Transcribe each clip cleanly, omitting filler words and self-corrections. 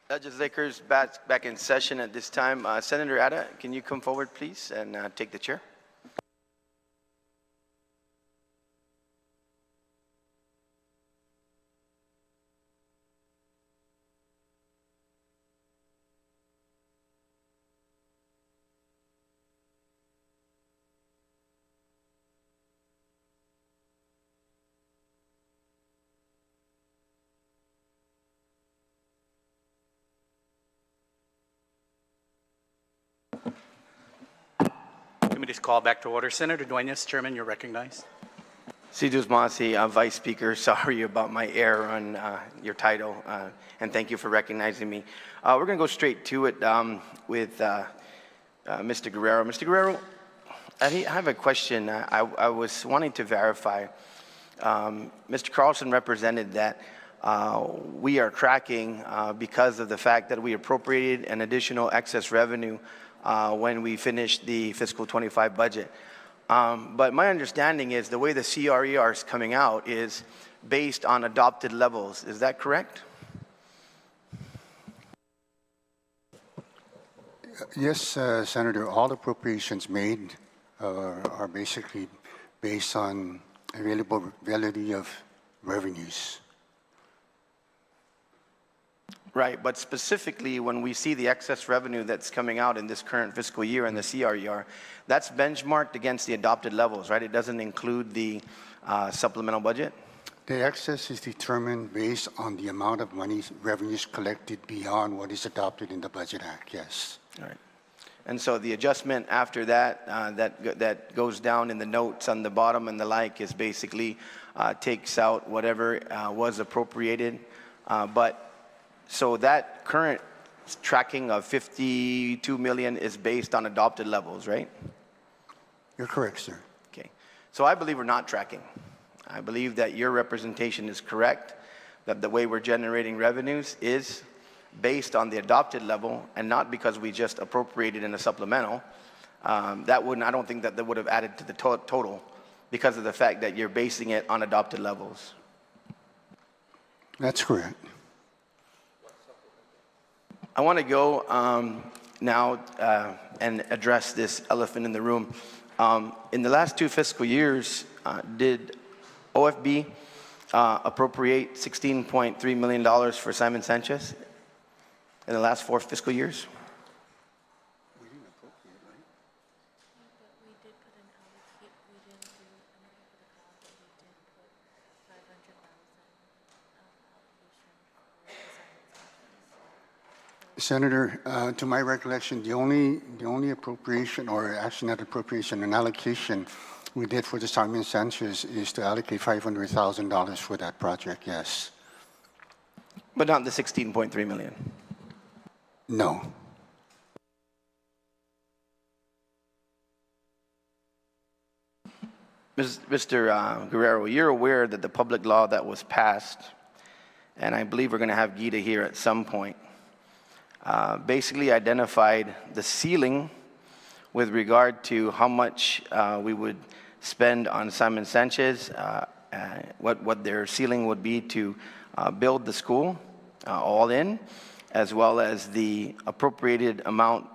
Legislators back in session at this time. Senator Ada, can you come forward, please, and take the chair? Committee's call back to order. Senator Dueñas, Chairman, you're recognized. Sidus Masi, Vice Speaker, sorry about my error on your title, and thank you for recognizing me. We're going to go straight to it with Mr. Guerrero. Mr. Guerrero, I have a question. I was wanting to verify. Mr. Carlson represented that we are tracking because of the fact that we appropriated an additional excess revenue when we finished the fiscal 25 budget. But my understanding is the way the CRER is coming out is based on adopted levels. Is that correct? Yes, Senator. All appropriations made are basically based on availability of revenues. Right, but specifically when we see the excess revenue that's coming out in this current fiscal year in the CRER, that's benchmarked against the adopted levels, right? It doesn't include the supplemental budget? The excess is determined based on the amount of money revenues collected beyond what is adopted in the Budget Act, yes. All right. And so the adjustment after that, that goes down in the notes on the bottom and the like is basically takes out whatever was appropriated, so that current tracking of 52 million is based on adopted levels, right? You're correct, sir. Okay. So I believe we're not tracking. I believe that your representation is correct, that the way we're generating revenues is based on the adopted level and not because we just appropriated in a supplemental. I don't think that would have added to the total because of the fact that you're basing it on adopted levels. That's correct. I want to go now and address this elephant in the room. In the last 2 fiscal years, did OFB appropriate $16.3 million for Simon Sanchez in the last 4 fiscal years? We didn't appropriate, right? But we did put an allocate. We didn't do anything for the cause, but we did put 500,000 allocation for the Simon Sanchez. Senator, to my recollection, the only appropriation, or actually not appropriation, an allocation we did for the Simon Sanchez is to allocate $500,000 for that project, yes. But not the 16.3 million? No. Mr. Guerrero, you're aware that the public law that was passed, and I believe we're going to have Gita here at some point, basically identified the ceiling with regard to how much we would spend on Simon Sanchez, what their ceiling would be to build the school all in, as well as the appropriated amount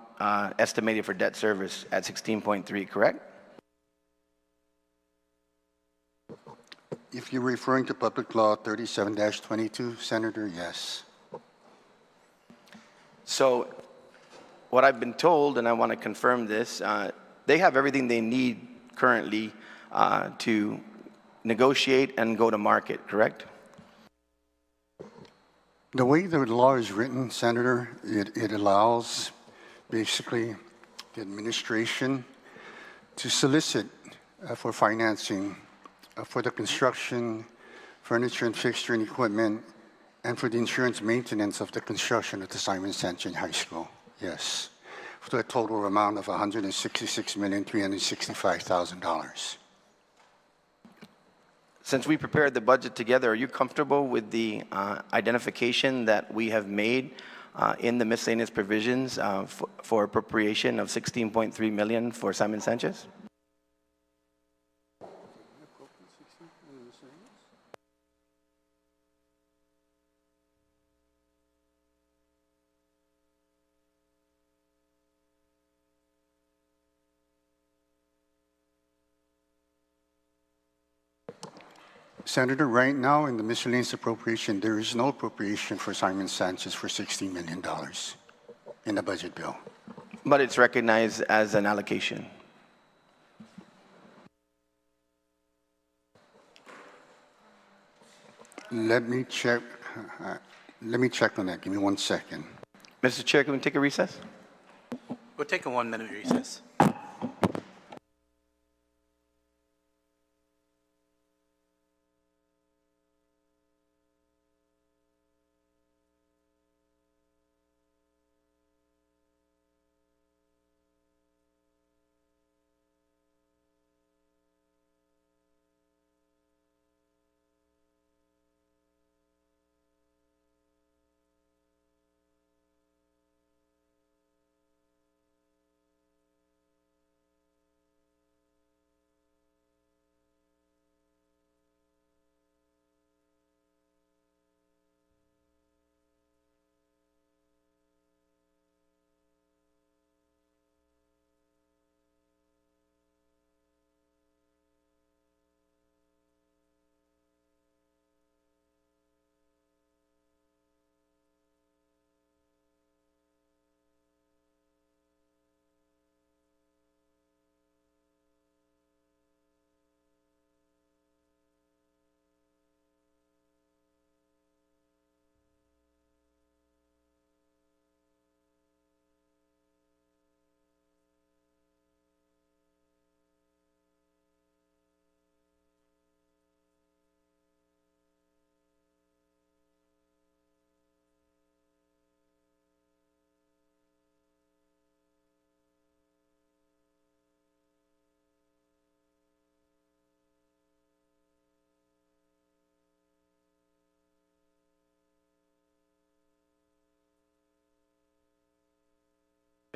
estimated for debt service at 16.3, correct? If you're referring to Public Law 37-22, Senator, yes. So what I've been told, and I want to confirm this, they have everything they need currently to negotiate and go to market, correct? The way the law is written, Senator, it allows basically the administration to solicit for financing for the construction, furniture and fixture and equipment, and for the insurance maintenance of the construction of the Simon Sanchez High School, yes, for a total amount of $166,365,000. Since we prepared the budget together, are you comfortable with the identification that we have made in the miscellaneous provisions for appropriation of $16.3 million for Simon Sanchez? Senator, right now in the miscellaneous appropriation, there is no appropriation for Simon Sanchez for $16 million in the budget bill. But it's recognized as an allocation. Let me check. Let me check on that. Give me 1 second. Mr. Chair, can we take a recess? We'll take a 1-minute recess.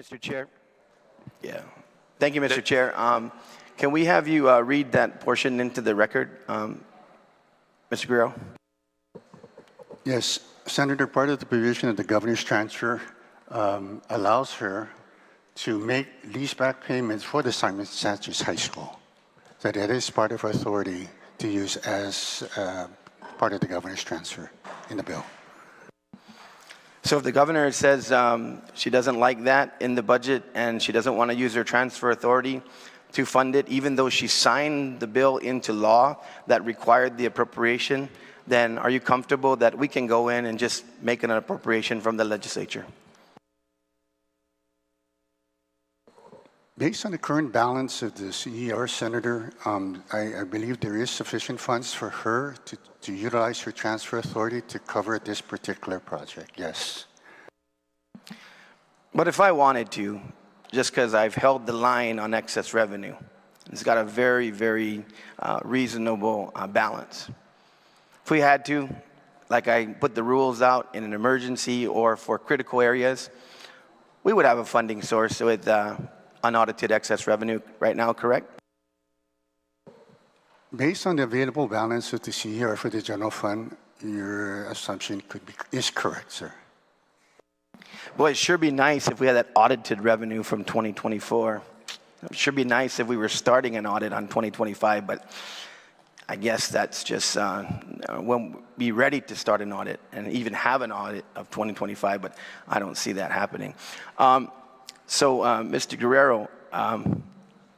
Mr. Chair. Yeah. Thank you, Mr. Chair. Can we have you read that portion into the record, Mr. Guerrero? Yes, Senator, part of the provision of the governor's transfer allows her to make leaseback payments for the Simon Sanchez High School. So that is part of her authority to use as part of the governor's transfer in the bill. So if the governor says she doesn't like that in the budget and she doesn't want to use her transfer authority to fund it, even though she signed the bill into law that required the appropriation, then are you comfortable that we can go in and just make an appropriation from the legislature? Based on the current balance of the CER, Senator, I believe there is sufficient funds for her to utilize her transfer authority to cover this particular project, yes. But if I wanted to, just because I've held the line on excess revenue, it's got a very, very reasonable balance. If we had to, like I put the rules out in an emergency or for critical areas, we would have a funding source with unaudited excess revenue right now, correct? Based on the available balance of the CER for the general fund, your assumption is correct, sir. Boy, it sure be nice if we had that audited revenue from 2024. It sure be nice if we were starting an audit on 2025, but I guess that's just when be ready to start an audit and even have an audit of 2025, but I don't see that happening. So, Mr. Guerrero,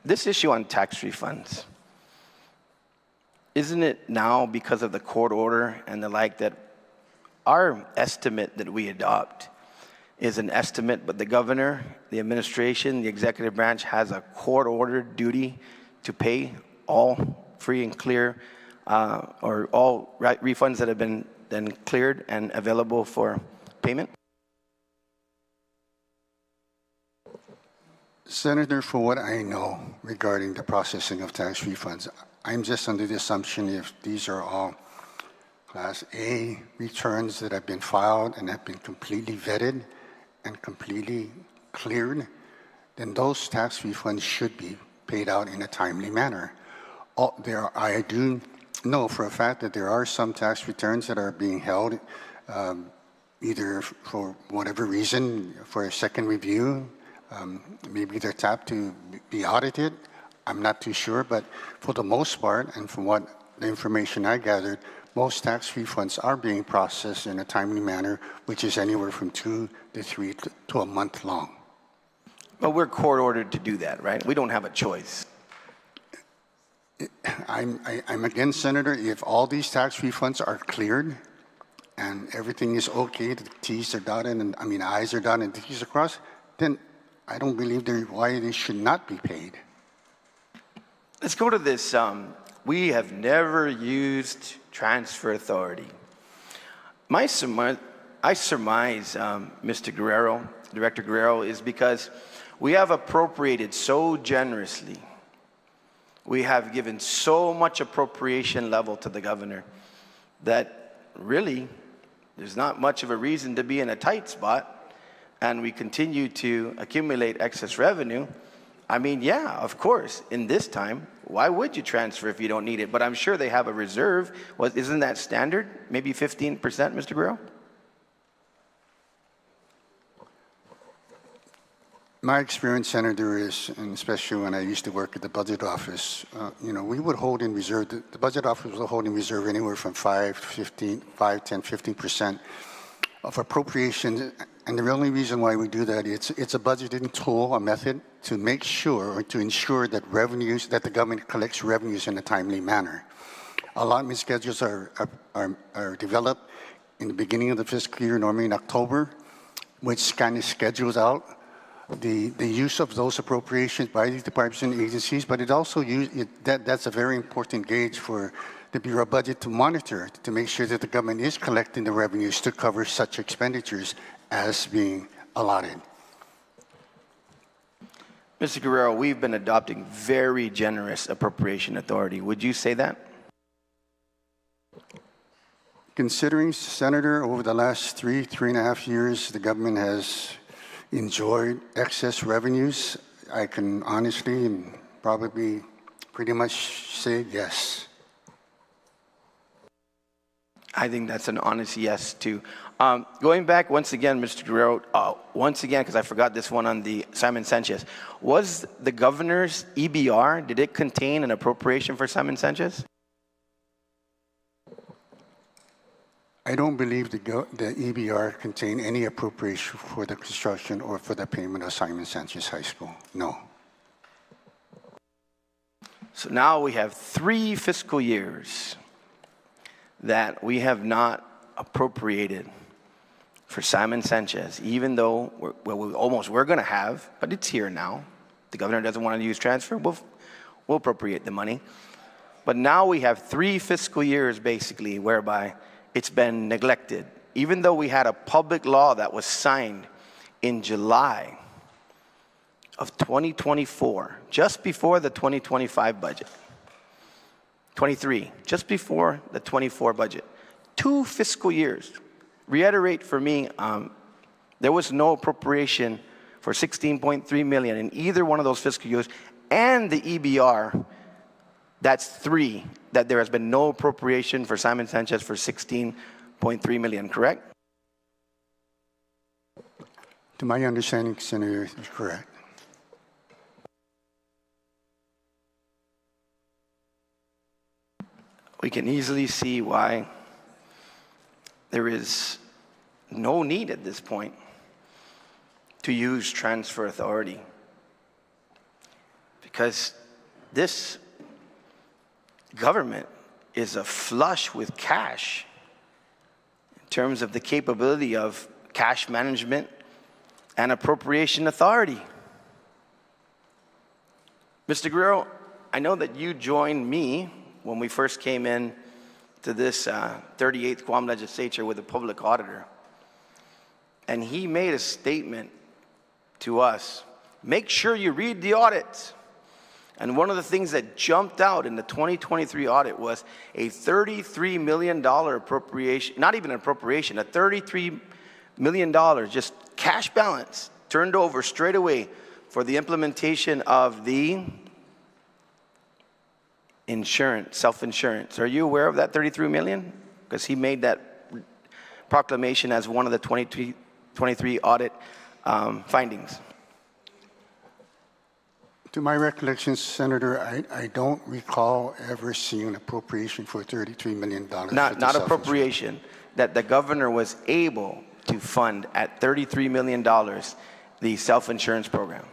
this issue on tax refunds, isn't it now because of the court order and the like that our estimate that we adopt is an estimate, but the governor, the administration, the executive branch has a court-ordered duty to pay all free and clear or all refunds that have been then cleared and available for payment? Senator, for what I know regarding the processing of tax refunds, I'm just under the assumption if these are all Class A returns that have been filed and have been completely vetted and completely cleared, then those tax refunds should be paid out in a timely manner. I do know for a fact that there are some tax returns that are being held either for whatever reason for a second review. Maybe they're tapped to be audited. I'm not too sure, but for the most part, and from what the information I gathered, most tax refunds are being processed in a timely manner, which is anywhere from 2 to 3 to a month long. But we're court ordered to do that, right? We don't have a choice. I'm again, Senator, if all these tax refunds are cleared and everything is okay, the T's are dotted and I's are dotted and the T's are crossed, then I don't believe why they should not be paid. Let's go to this. We have never used transfer authority. I surmise, Mr. Guerrero, Director Guerrero, is because we have appropriated so generously. We have given so much appropriation level to the governor that really there's not much of a reason to be in a tight spot, and we continue to accumulate excess revenue. I mean, yeah, of course, in this time, why would you transfer if you don't need it? But I'm sure they have a reserve. Isn't that standard? Maybe 15%, Mr. Guerrero? My experience, Senator, is, and especially when I used to work at the budget office, we would hold in reserve, the budget office would hold in reserve anywhere from 10-15% of appropriations. And the only reason why we do that, it's a budgeting tool, a method to make sure or to ensure that that the government collects revenues in a timely manner. Allotment schedules are developed in the beginning of the fiscal year, normally in October, which kind of schedules out the use of those appropriations by these departments and agencies, but it also that's a very important gauge for the Bureau of Budget to monitor, to make sure that the government is collecting the revenues to cover such expenditures as being allotted. Mr. Guerrero, we've been adopting very generous appropriation authority. Would you say that? Considering, Senator, over the last 3.5 years, the government has enjoyed excess revenues, I can honestly and probably pretty much say yes. I think that's an honest yes, too. Going back once again, Mr. Guerrero, once again, because I forgot this one on the Simon Sanchez. Was the governor's EBR, did it contain an appropriation for Simon Sanchez? I don't believe the EBR contained any appropriation for the construction or for the payment of Simon Sanchez High School. No. So now we have 3 fiscal years that we have not appropriated for Simon Sanchez, even though we're going to have, but it's here now. The governor doesn't want to use transfer, we'll appropriate the money. But now we have 3 fiscal years, basically, whereby it's been neglected. Even though we had a public law that was signed in July of 2024, just before the 2025 budget. 23, just before the 24 budget. 2 fiscal years. Reiterate for me, there was no appropriation for $16.3 million in either one of those fiscal years, and the EBR, that's 3, that there has been no appropriation for Simon Sanchez for $16.3 million, correct? To my understanding, Senator, is correct. We can easily see why there is no need at this point to use transfer authority, because this government is flush with cash in terms of the capability of cash management and appropriation authority. Mr. Guerrero, I know that you joined me when we first came in to this 38th Guam Legislature with a public auditor. And he made a statement to us, make sure you read the audits. And one of the things that jumped out in the 2023 audit was a $33 million appropriation, not even an appropriation, a $33 million just cash balance turned over straight away for the implementation of the insurance, self-insurance. Are you aware of that $33 million? Because he made that proclamation as one of the 2023 audit findings. To my recollection, Senator, I don't recall ever seeing an appropriation for $33 million. Not appropriation, that the governor was able to fund at $33 million the self-insurance program.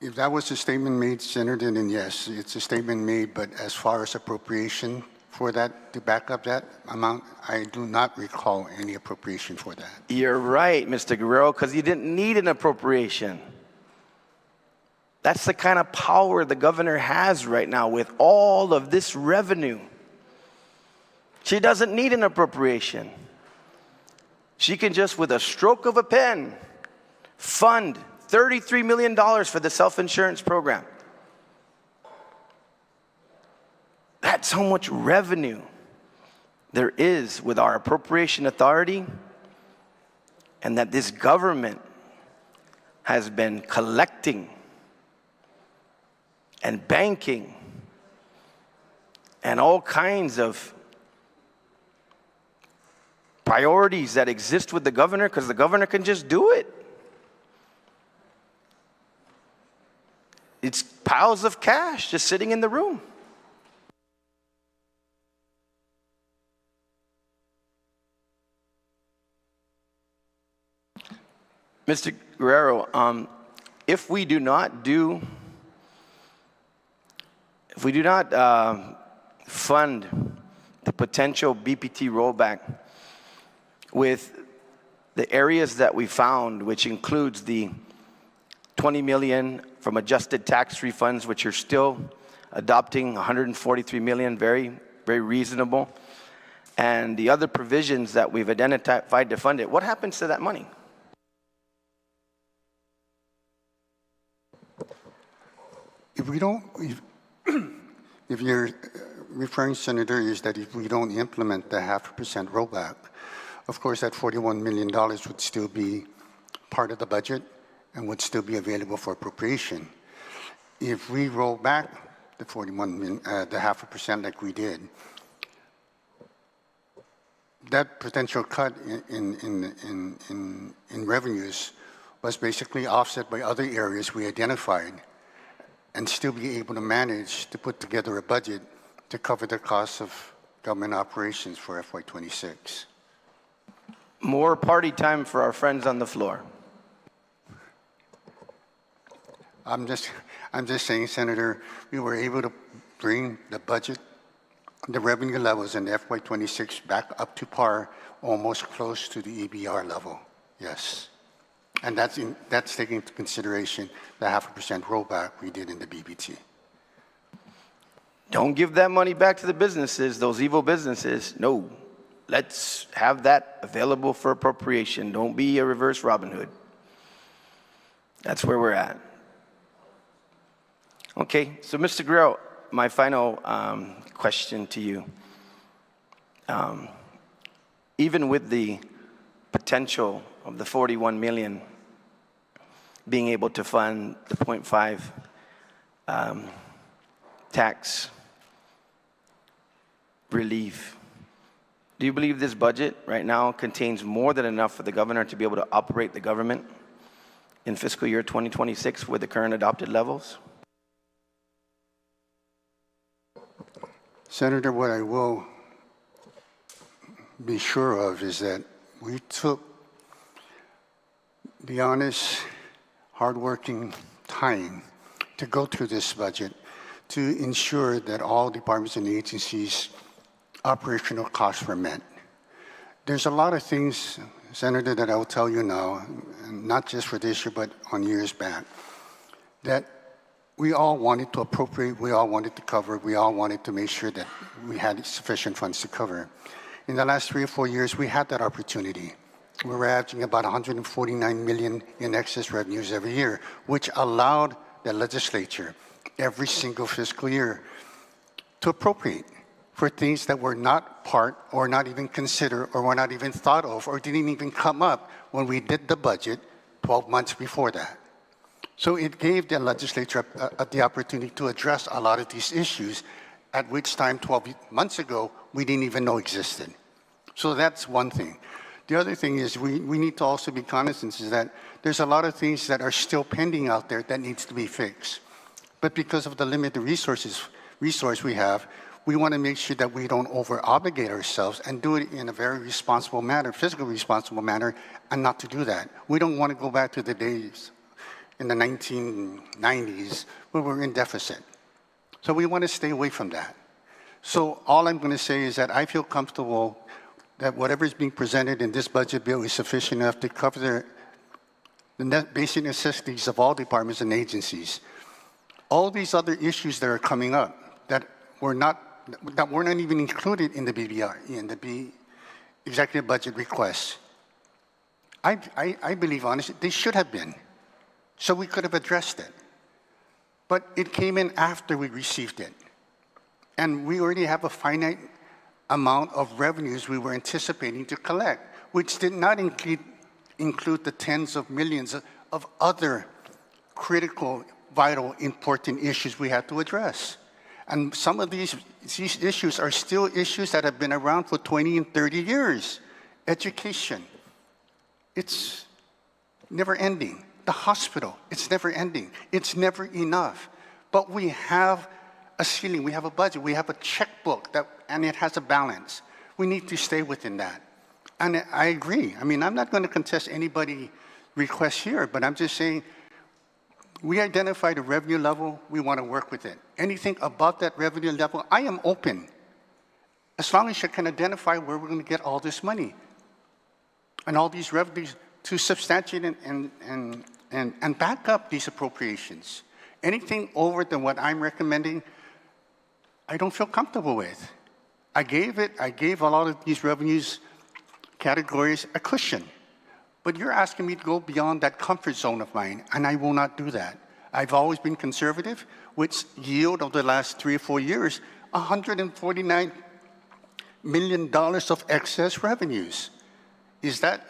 If that was a statement made, Senator, then yes, it's a statement made, but as far as appropriation for that, to back up that amount, I do not recall any appropriation for that. You're right, Mr. Guerrero, because you didn't need an appropriation. That's the kind of power the governor has right now with all of this revenue. She doesn't need an appropriation. She can just, with a stroke of a pen, fund $33 million for the self-insurance program. That's how much revenue there is with our appropriation authority, and that this government has been collecting and banking and all kinds of priorities that exist with the governor because the governor can just do it. It's piles of cash just sitting in the room. Mr. Guerrero, if we do not fund the potential BPT rollback with the areas that we found, which includes the $20 million from adjusted tax refunds, which are still adopting $143 million, very, very reasonable, and the other provisions that we've identified to fund it, what happens to that money? If we don't, if you're referring, Senator, is that if we don't implement the 0.5% rollback, of course that $41 million would still be part of the budget and would still be available for appropriation. If we roll back the 0.5% like we did, that potential cut in revenues was basically offset by other areas we identified, and still be able to manage to put together a budget to cover the costs of government operations for FY2026. More party time for our friends on the floor. I'm just saying, Senator, we were able to bring the budget, the revenue levels in FY26 back up to par, almost close to the EBR level. Yes. And that's taking into consideration the 0.5% rollback we did in the BBT. Don't give that money back to the businesses, those evil businesses. No, let's have that available for appropriation. Don't be a reverse Robin Hood. That's where we're at. Okay, so Mr. Guerrero, my final question to you. Even with the potential of the 41 million being able to fund the 0.5 tax relief, do you believe this budget right now contains more than enough for the governor to be able to operate the government in fiscal year 2026 with the current adopted levels? Senator, what I will be sure of is that we took the honest, hardworking time to go through this budget to ensure that all departments and agencies' operational costs were met. There's a lot of things, Senator, that I'll tell you now, not just for this year, but on years back, that we all wanted to appropriate, we all wanted to cover, we all wanted to make sure that we had sufficient funds to cover. In the last 3 or 4 years, we had that opportunity. We were averaging about $149 million in excess revenues every year, which allowed the legislature every single fiscal year to appropriate for things that were not part or not even considered or were not even thought of or didn't even come up when we did the budget 12 months before that. So it gave the legislature the opportunity to address a lot of these issues, at which time 12 months ago we didn't even know existed. So that's one thing. The other thing is we need to also be cognizant is that there's a lot of things that are still pending out there that needs to be fixed. But because of the limited resource we have, we want to make sure that we don't over-obligate ourselves and do it in a very responsible manner, fiscally responsible manner, and not to do that. We don't want to go back to the days in the 1990s where we're in deficit. So we want to stay away from that. So all I'm going to say is that I feel comfortable that whatever is being presented in this budget bill is sufficient enough to cover the basic necessities of all departments and agencies. All these other issues that are coming up that were not even included in the BBR, in the executive budget requests, I believe, honestly, they should have been. So we could have addressed it. But it came in after we received it. And we already have a finite amount of revenues we were anticipating to collect, which did not include the tens of millions of other critical, vital, important issues we had to address. And some of these issues are still issues that have been around for 20 and 30 years. Education, it's never ending. The hospital, it's never ending. It's never enough. But we have a ceiling, we have a budget, we have a checkbook, and it has a balance. We need to stay within that. And I agree. I mean, I'm not going to contest anybody's request here, but I'm just saying we identified a revenue level, we want to work with it. Anything above that revenue level, I am open, as long as you can identify where we're going to get all this money and all these revenues to substantiate and back up these appropriations. Anything over than what I'm recommending, I don't feel comfortable with. I gave a lot of these revenues categories a cushion. But you're asking me to go beyond that comfort zone of mine, and I will not do that. I've always been conservative, which yield over the last 3 or 4 years, $149 million of excess revenues. Is that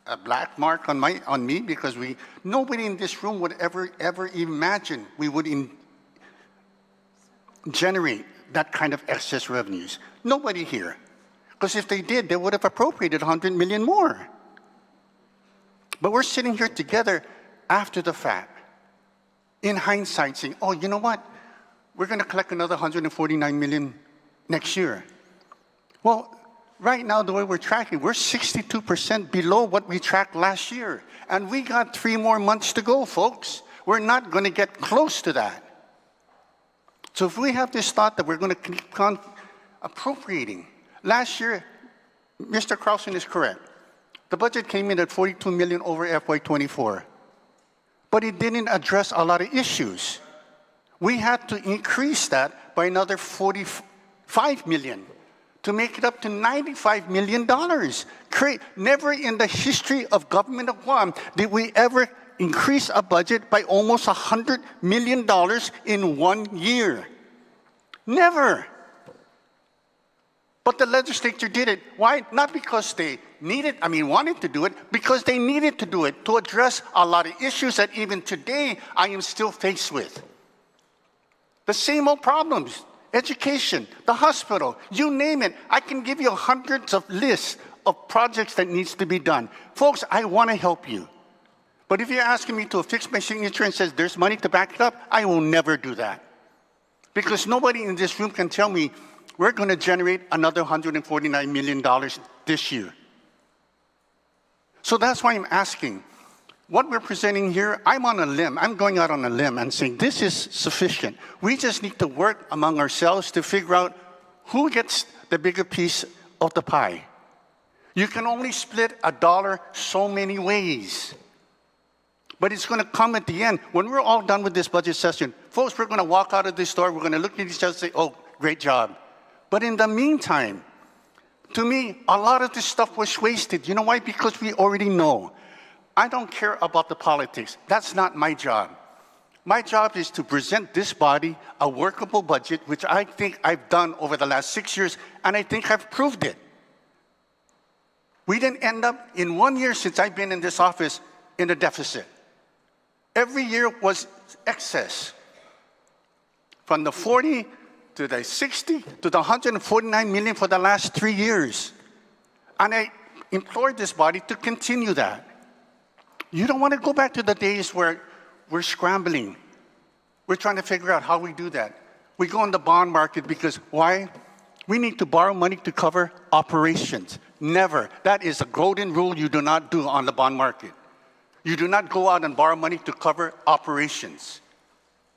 a black mark on me? Because nobody in this room would ever imagine we would generate that kind of excess revenues. Nobody here. Because if they did, they would have appropriated 100 million more. But we're sitting here together after the fact, in hindsight, saying, oh, you know what? We're going to collect another 149 million next year. Well, right now, the way we're tracking, we're 62% below what we tracked last year. And we got 3 more months to go, folks. We're not going to get close to that. So if we have this thought that we're going to keep on appropriating, last year, Mr. Carlson is correct. The budget came in at 42 million over FY24. But it didn't address a lot of issues. We had to increase that by another 45 million to make it up to $95 million. Never in the history of government of Guam did we ever increase a budget by almost $100 million in 1 year. Never. But the legislature did it. Why? Not because they wanted to do it, because they needed to do it to address a lot of issues that even today I am still faced with. The same old problems. Education, the hospital, you name it. I can give you hundreds of lists of projects that needs to be done. Folks, I want to help you. But if you're asking me to affix my signature and says there's money to back it up, I will never do that. Because nobody in this room can tell me we're going to generate another $149 million this year. So that's why I'm asking. What we're presenting here, I'm on a limb. I'm going out on a limb and saying this is sufficient. We just need to work among ourselves to figure out who gets the bigger piece of the pie. You can only split $1 so many ways. But it's going to come at the end. When we're all done with this budget session, folks, we're going to walk out of this store, we're going to look at each other and say, oh, great job. But in the meantime, to me, a lot of this stuff was wasted. You know why? Because we already know. I don't care about the politics. That's not my job. My job is to present this body a workable budget, which I think I've done over the last 6 years, and I think I've proved it. We didn't end up in 1 year since I've been in this office in a deficit. Every year was excess. From the 40 to the 60 to the 149 million for the last 3 years. And I implored this body to continue that. You don't want to go back to the days where we're scrambling. We're trying to figure out how we do that. We go in the bond market because why? We need to borrow money to cover operations. Never. That is a golden rule you do not do on the bond market. You do not go out and borrow money to cover operations.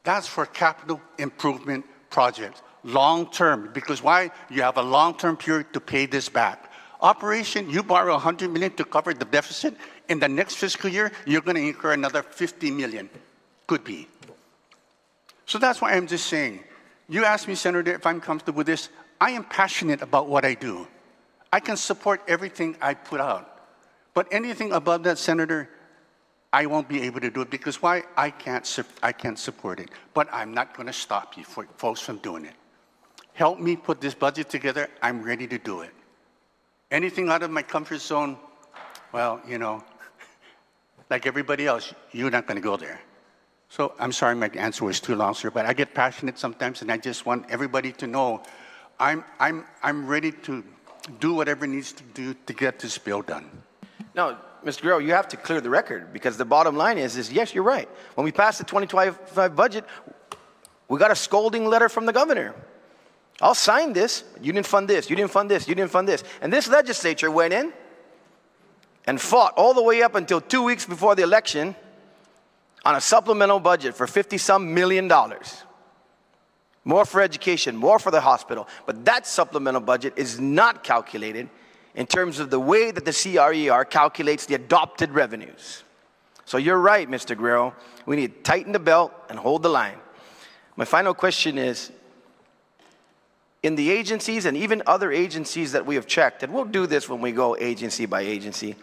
That's for capital improvement projects, long term, because why? You have a long-term period to pay this back. Operation, you borrow $100 million to cover the deficit. In the next fiscal year, you're going to incur another $50 million. Could be. So that's why I'm just saying, you asked me, Senator, if I'm comfortable with this. I am passionate about what I do. I can support everything I put out. But anything above that, Senator, I won't be able to do it because why? I can't support it. But I'm not going to stop you folks from doing it. Help me put this budget together. I'm ready to do it. Anything out of my comfort zone, well, you know, like everybody else, you're not going to go there. So I'm sorry my answer was too long, sir, but I get passionate sometimes, and I just want everybody to know I'm ready to do whatever needs to do to get this bill done. No, Mr. Guerrero, you have to clear the record because the bottom line is yes, you're right. When we passed the 2025 budget, we got a scolding letter from the governor. I'll sign this. You didn't fund this. You didn't fund this. You didn't fund this. And this legislature went in and fought all the way up until 2 weeks before the election on a supplemental budget for $50-some million. More for education, more for the hospital. But that supplemental budget is not calculated in terms of the way that the CRER calculates the adopted revenues. So you're right, Mr. Guerrero. We need to tighten the belt and hold the line. My final question is, in the agencies and even other agencies that we have checked, and we'll do this when we go agency by agency,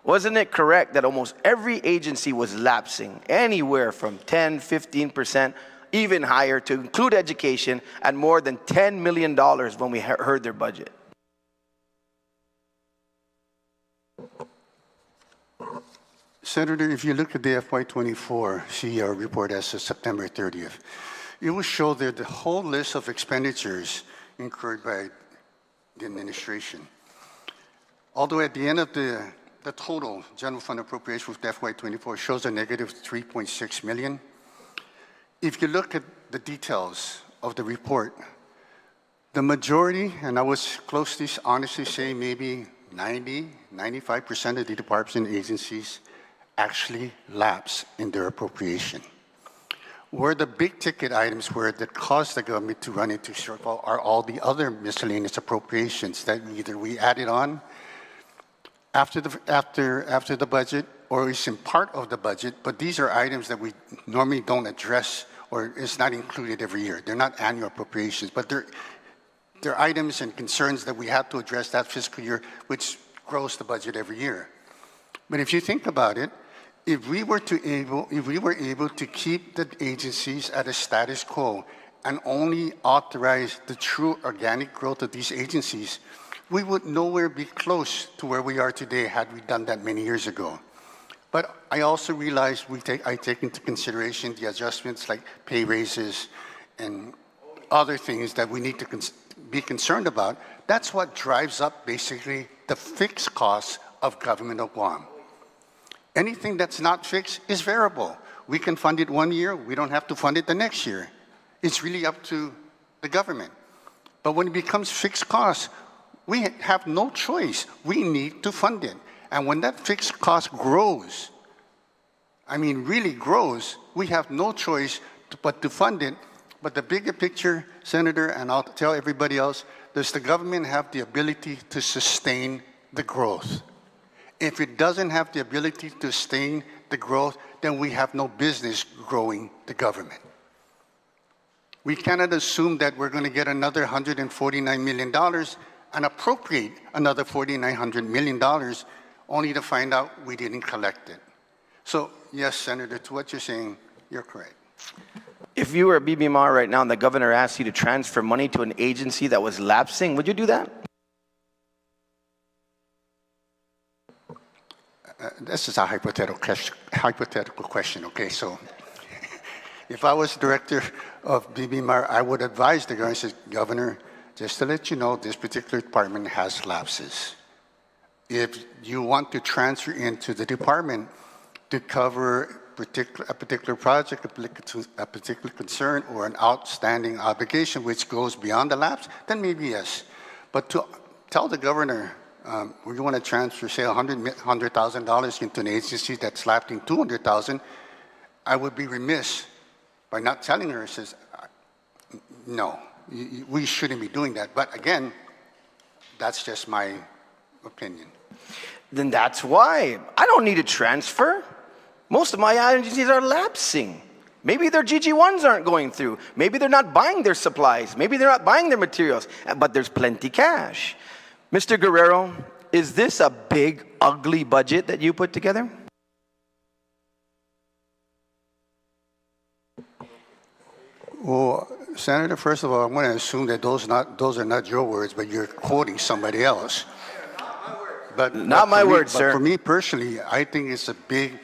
wasn't it correct that almost every agency was lapsing anywhere from 10, 15%, even higher, to include education, at more than $10 million when we heard their budget? Senator, if you look at the FY24 CER report as of September 30th, it will show that the whole list of expenditures incurred by the administration. Although at the end of the total general fund appropriation with FY24 shows a negative $3.6 million. If you look at the details of the report, the majority, and I was close to honestly say maybe 95% of the departments and agencies actually lapse in their appropriation. Where the big ticket items were that caused the government to run into shortfall are all the other miscellaneous appropriations that either we added on after the budget or is in part of the budget, but these are items that we normally don't address or is not included every year. They're not annual appropriations, but they're items and concerns that we have to address that fiscal year, which grows the budget every year. But if you think about it, if we were able to keep the agencies at a status quo and only authorize the true organic growth of these agencies, we would nowhere be close to where we are today had we done that many years ago. But I also realize I take into consideration the adjustments like pay raises and other things that we need to be concerned about. That's what drives up basically the fixed costs of government of Guam. Anything that's not fixed is variable. We can fund it 1 year, we don't have to fund it the next year. It's really up to the government. But when it becomes fixed costs, we have no choice. We need to fund it. And when that fixed cost grows, I mean really grows, we have no choice but to fund it. But the bigger picture, Senator, and I'll tell everybody else, does the government have the ability to sustain the growth? If it doesn't have the ability to sustain the growth, then we have no business growing the government. We cannot assume that we're going to get another $149 million and appropriate another $4,900 million only to find out we didn't collect it. So, yes, Senator, to what you're saying, you're correct. If you were BBMR right now and the governor asked you to transfer money to an agency that was lapsing, would you do that? This is a hypothetical question, okay? So if I was director of BBMR, I would advise the governor, say, Governor, just to let you know, this particular department has lapses. If you want to transfer into the department to cover particular project, a particular concern, or an outstanding obligation which goes beyond the lapse, then maybe yes. But to tell the governor, we want to transfer, say, $100,000 into an agency that's lapsing $200,000, I would be remiss by not telling her, says, no, we shouldn't be doing that. But again, that's just my opinion. Then that's why. I don't need a transfer. Most of my agencies are lapsing. Maybe their GG1s aren't going through. Maybe they're not buying their supplies. Maybe they're not buying their materials. But there's plenty cash. Mr. Guerrero, is this a big, ugly budget that you put together? Well, Senator, first of all, I'm going to assume that those are not your words, but you're quoting somebody else. Not my words, sir. But for me personally, I think it's a big.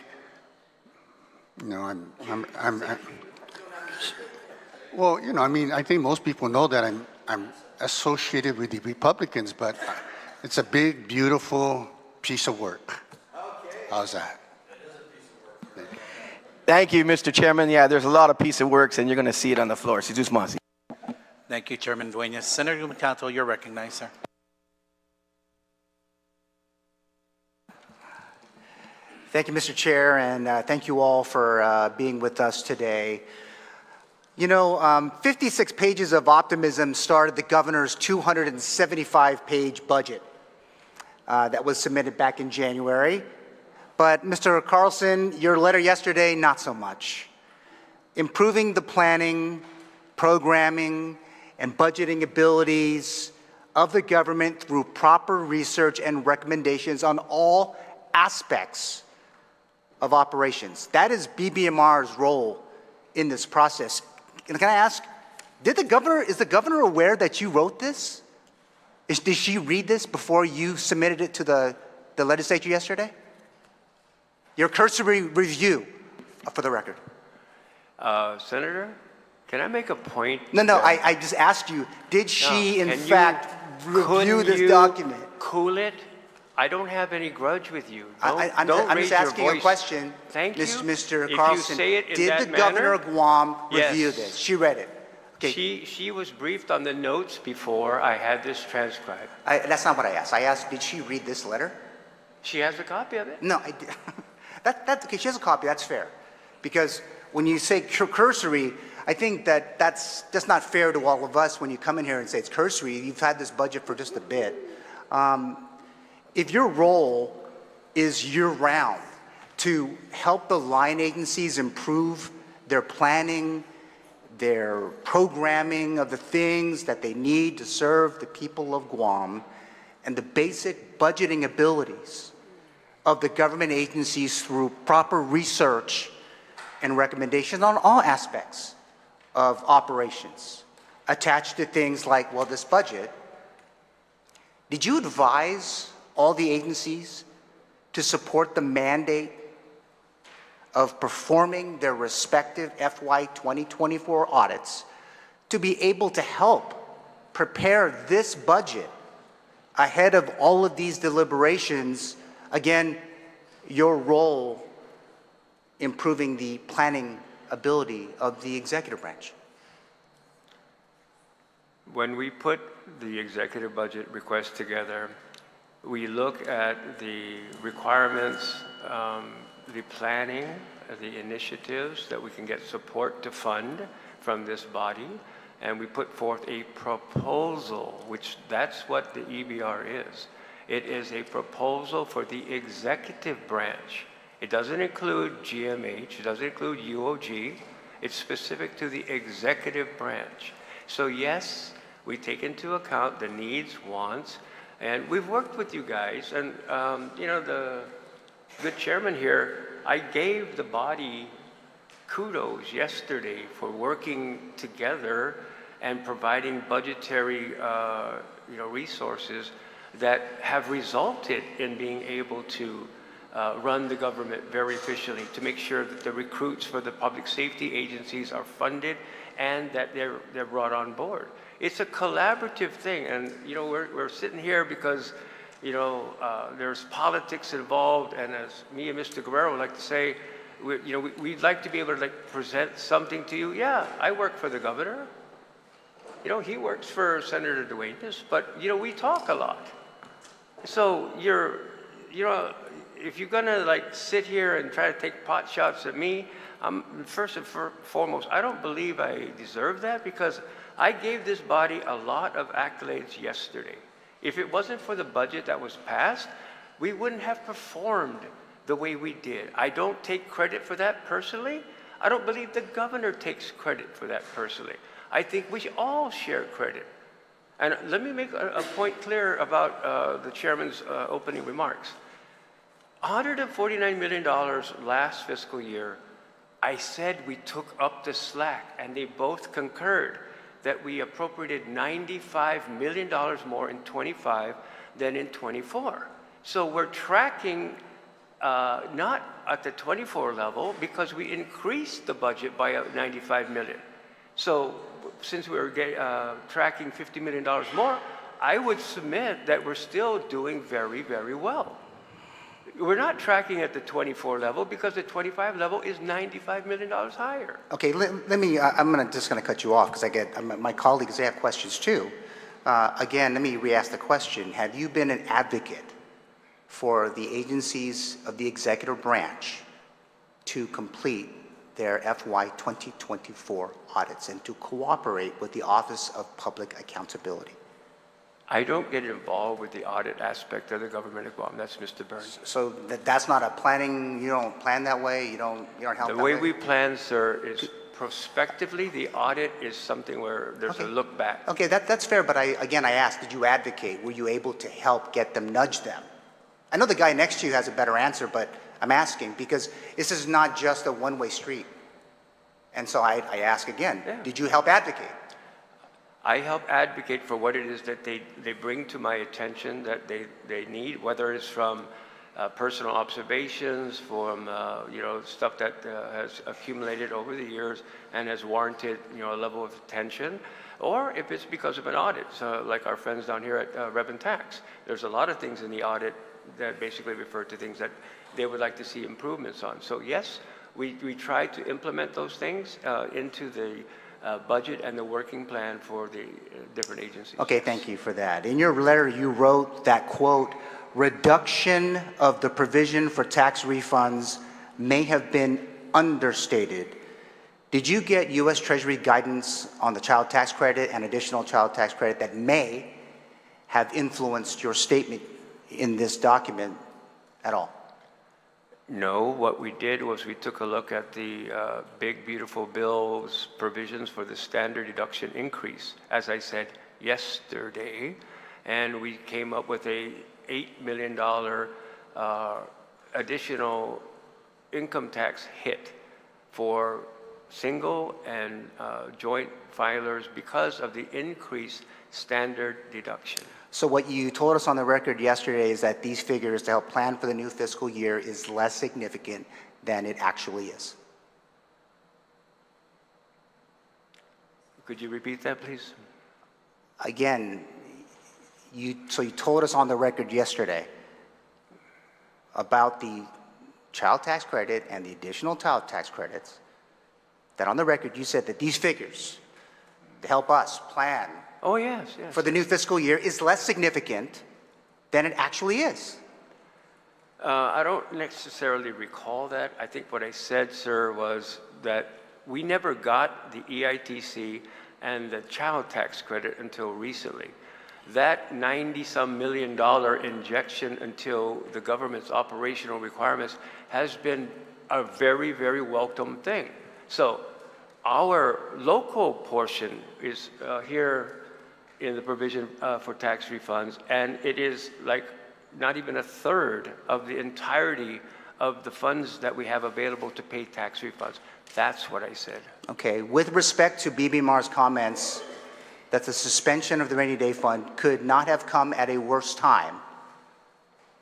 Well, I mean, I think most people know that I'm associated with the Republicans, but it's a big, beautiful piece of work. Okay. How's that? Thank you, Mr. Chairman. Yeah, there's a lot of piece of works, and you're going to see it on the floor. Jesus Masi. Thank you, Chairman Dueñas. Senator McConnell, you're recognized, sir. Thank you, Mr. Chair, and thank you all for being with us today. 56 pages of optimism started the governor's 275-page budget that was submitted back in January. But, Mr. Carlson, your letter yesterday, not so much. Improving the planning, programming, and budgeting abilities of the government through proper research and recommendations on all aspects of operations. That is BBMR's role in this process. And can I ask, is the governor aware that you wrote this? Did she read this before you submitted it to the legislature yesterday? Your cursory review, for the record. Senator, can I make a point? No, I just asked you, did she in fact review this document? Cool it? I don't have any grudge with you. I'm just asking a question. Thank you. Mr. Carlson, did the governor of Guam review this? She read it. Okay. She was briefed on the notes before I had this transcribed. That's not what I asked. I asked, did she read this letter? She has a copy of it. No, I did. Okay, she has a copy. That's fair. Because when you say cursory, I think that's just not fair to all of us when you come in here and say it's cursory. You've had this budget for just a bit. If your role is year-round to help the line agencies improve their planning, their programming of the things that they need to serve the people of Guam, and the basic budgeting abilities of the government agencies through proper research and recommendations on all aspects of operations, attached to things like, well, this budget, did you advise all the agencies to support the mandate of performing their respective FY2024 audits to be able to help prepare this budget ahead of all of these deliberations? Again, your role improving the planning ability of the executive branch. When we put the executive budget request together, we look at the requirements, the planning, the initiatives that we can get support to fund from this body, and we put forth a proposal, which that's what the EBR is. It is a proposal for the executive branch. It doesn't include GMH, it doesn't include UOG. It's specific to the executive branch. So yes, we take into account the needs, wants, and we've worked with you guys. And the good chairman here, I gave the body kudos yesterday for working together and providing budgetary resources that have resulted in being able to run the government very efficiently, to make sure that the recruits for the public safety agencies are funded and that they're brought on board. It's a collaborative thing, and we're sitting here because there's politics involved, and as me and Mr. Guerrero would like to say, we'd like to be able to like present something to you. Yeah, I work for the governor. He works for Senator Dueñas, but we talk a lot. So if you're gonna like sit here and try to take pot shots at me, first and foremost, I don't believe I deserve that because I gave this body a lot of accolades yesterday. If it wasn't for the budget that was passed, we wouldn't have performed the way we did. I don't take credit for that personally. I don't believe the governor takes credit for that personally. I think we should all share credit. And let me make a point clear about the chairman's opening remarks. $149 million last fiscal year, I said we took up the slack, and they both concurred that we appropriated $95 million more in 25 than in 24. So we're tracking not at the 24 level because we increased the budget by $95 million. So since we're tracking $50 million more, I would submit that we're still doing very, very well. We're not tracking at the 24 level because the 25 level is $95 million higher. Okay, let me, I'm just going to cut you off because I get, my colleagues, they have questions too. Again, let me re-ask the question. Have you been an advocate for the agencies of the executive branch to complete their FY2024 audits and to cooperate with the Office of Public Accountability? I don't get involved with the audit aspect of the government of Guam. That's Mr. Burns. So that's not a planning, you don't plan that way? You don't help that way? The way we plan, sir, is prospectively. The audit is something where there's a look back. Okay, that's fair, but I asked, did you advocate? Were you able to help get them, nudge them? I know the guy next to you has a better answer, but I'm asking because this is not just a one-way street. And so I ask again, did you help advocate? I help advocate for what it is that they bring to my attention that they need, whether it's from personal observations, from stuff that has accumulated over the years and has warranted a level of attention, or if it's because of an audit, so like our friends down here at Rev and Tax. There's a lot of things in the audit that basically refer to things that they would like to see improvements on. So yes, we try to implement those things into the budget and the working plan for the different agencies. Okay, thank you for that. In your letter, you wrote that, quote, reduction of the provision for tax refunds may have been understated. Did you get U.S. Treasury guidance on the child tax credit and additional child tax credit that may have influenced your statement in this document at all? No, what we did was we took a look at the big, beautiful bill's provisions for the standard deduction increase, as I said yesterday, and we came up with a $8 million additional income tax hit for single and joint filers because of the increased standard deduction. So what you told us on the record yesterday is that these figures to help plan for the new fiscal year is less significant than it actually is. Could you repeat that, please? Again, so you told us on the record yesterday about the child tax credit and the additional child tax credits, that on the record you said that these figures to help us plan for the new fiscal year is less significant than it actually is. I don't necessarily recall that. I think what I said, sir, was that we never got the EITC and the child tax credit until recently. That $90-some million injection until the government's operational requirements has been a very, very welcome thing. So our local portion is here in the provision for tax refunds, and it is like not even a third of the entirety of the funds that we have available to pay tax refunds. That's what I said. Okay, with respect to BBMAR's comments that the suspension of the rainy day fund could not have come at a worse time,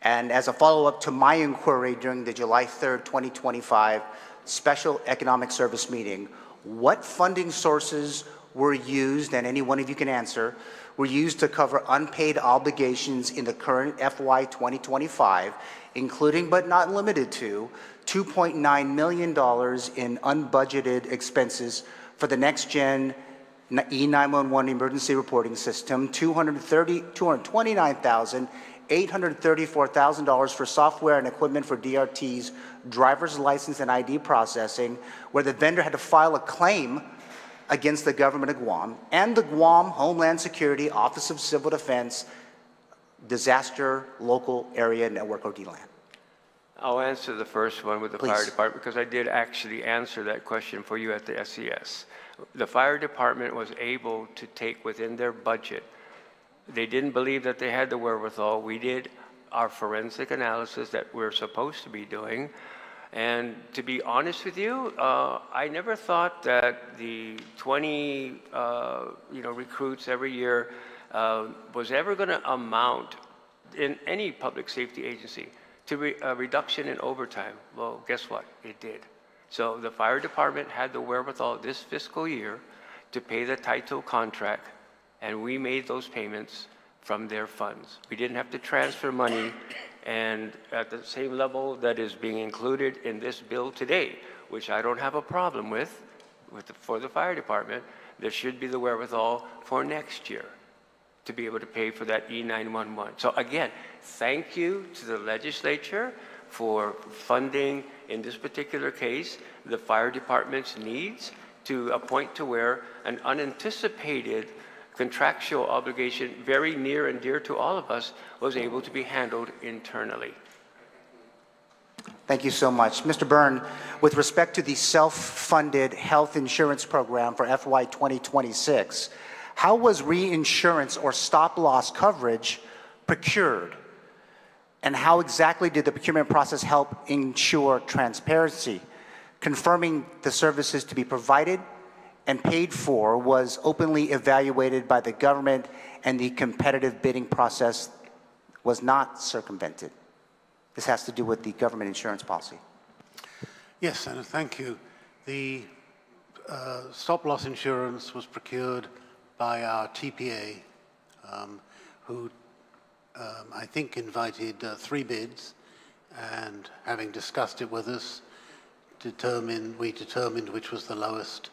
and as a follow-up to my inquiry during the July 3rd, 2025 Special Economic Service meeting, what funding sources were used, and any one of you can answer, were used to cover unpaid obligations in the current FY 2025, including but not limited to $2.9 million in unbudgeted expenses for the next-gen E911 emergency reporting system, $229,834 for software and equipment for DRT's driver's license and ID processing, where the vendor had to file a claim against the government of Guam, and the Guam Homeland Security Office of Civil Defense Disaster Local Area Network, or DLAN. I'll answer the first one with the Please. fire department, because I did actually answer that question for you at the SES. The fire department was able to take within their budget. They didn't believe that they had the wherewithal. We did our forensic analysis that we're supposed to be doing. And to be honest with you, I never thought that the 20 recruits every year was ever going to amount in any public safety agency to a reduction in overtime. Well, guess what? It did. So the fire department had the wherewithal this fiscal year to pay the title contract, and we made those payments from their funds. We didn't have to transfer money, and at the same level that is being included in this bill today, which I don't have a problem with for the fire department, there should be the wherewithal for next year to be able to pay for that E911. So again, thank you to the legislature for funding, in this particular case, the fire department's needs to a point to where an unanticipated contractual obligation very near and dear to all of us was able to be handled internally. Thank you so much. Mr. Byrne, with respect to the self-funded health insurance program for FY 2026, how was reinsurance or stop-loss coverage procured? And how exactly did the procurement process help ensure transparency? Confirming the services to be provided and paid for was openly evaluated by the government, and the competitive bidding process was not circumvented. This has to do with the government insurance policy. Yes, Senator, thank you. The stop-loss insurance was procured by our TPA, who I think invited 3 bids, and having discussed it with us, we determined which was the lowest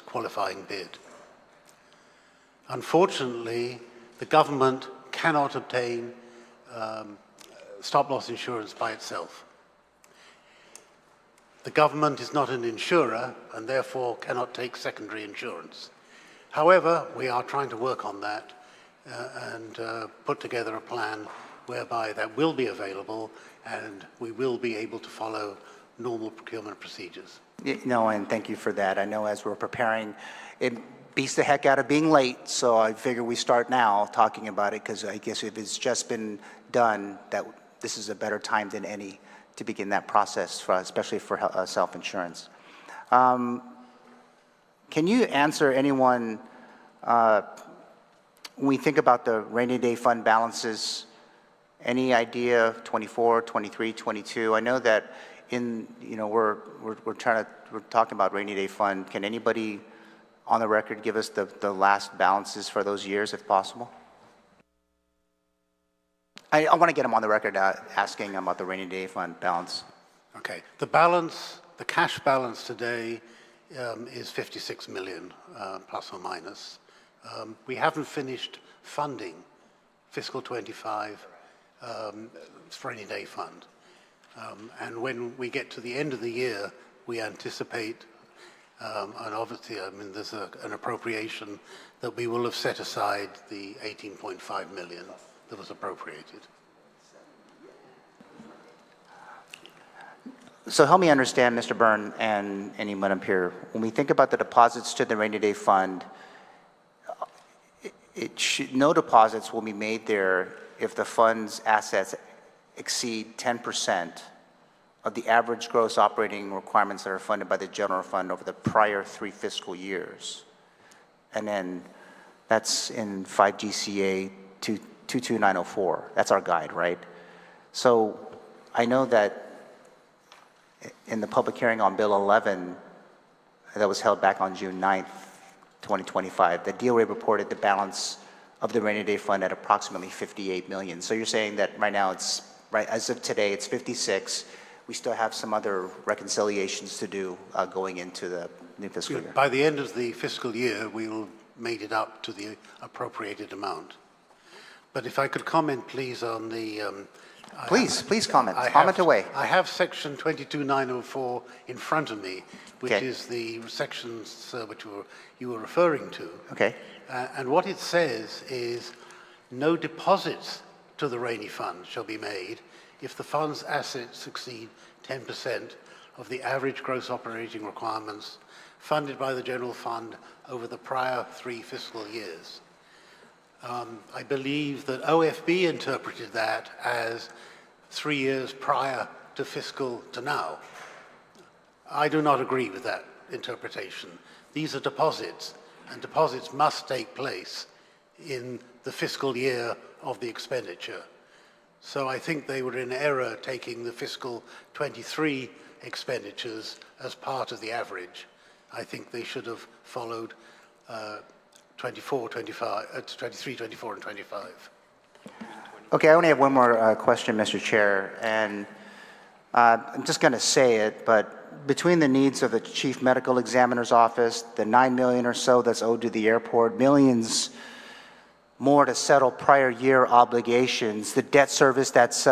qualifying bid. Unfortunately, the government cannot obtain stop-loss insurance by itself. The government is not an insurer and therefore cannot take secondary insurance. However, we are trying to work on that and put together a plan whereby that will be available, and we will be able to follow normal procurement procedures. No, and thank you for that. I know as we're preparing, it beats the heck out of being late, so I figure we start now talking about it, because I guess if it's just been done, that this is a better time than any to begin that process, especially for self-insurance. Can you answer anyone, when we think about the rainy day fund balances, any idea of 24, 23, 22? I know that we're talking about rainy day fund. Can anybody on the record give us the last balances for those years, if possible? I want to get them on the record asking about the rainy day fund balance. Okay, the cash balance today is 56 million, plus or minus. We haven't finished funding fiscal 25 rainy day fund. And when we get to the end of the year, we anticipate, and obviously, there's an appropriation that we will have set aside the 18.5 million that was appropriated. So help me understand, Mr. Byrne and anyone up here, when we think about the deposits to the rainy day fund, no deposits will be made there if the fund's assets exceed 10% of the average gross operating requirements that are funded by the general fund over the prior 3 fiscal years. And then that's in 5 GCA 22904. That's our guide, right? So I know that in the public hearing on Bill 11 that was held back on June 9th, 2025, the DOA reported the balance of the rainy day fund at approximately 58 million. So you're saying that right now it's, right, as of today, it's 56, we still have some other reconciliations to do going into the new fiscal year. By the end of the fiscal year, we'll made it up to the appropriated amount. But if I could comment, please, on the... Please comment. Comment away. I have section 22904 in front of me, which Okay. is the sections which you were referring to. Okay. And what it says is no deposits to the rainy fund shall be made if the fund's assets exceed 10% of the average gross operating requirements funded by the general fund over the prior 3 fiscal years. I believe that OFB interpreted that as 3 years prior to fiscal to now. I do not agree with that interpretation. These are deposits, and deposits must take place in the fiscal year of the expenditure. So I think they were in error taking the fiscal 23 expenditures as part of the average. I think they should have followed 23, 24, and 25. Okay, I only have one more question, Mr. Chair, and I'm just going to say it, but between the needs of the Chief Medical Examiner's Office, the $9 million or so that's owed to the airport, millions more to settle prior year obligations, the debt service that's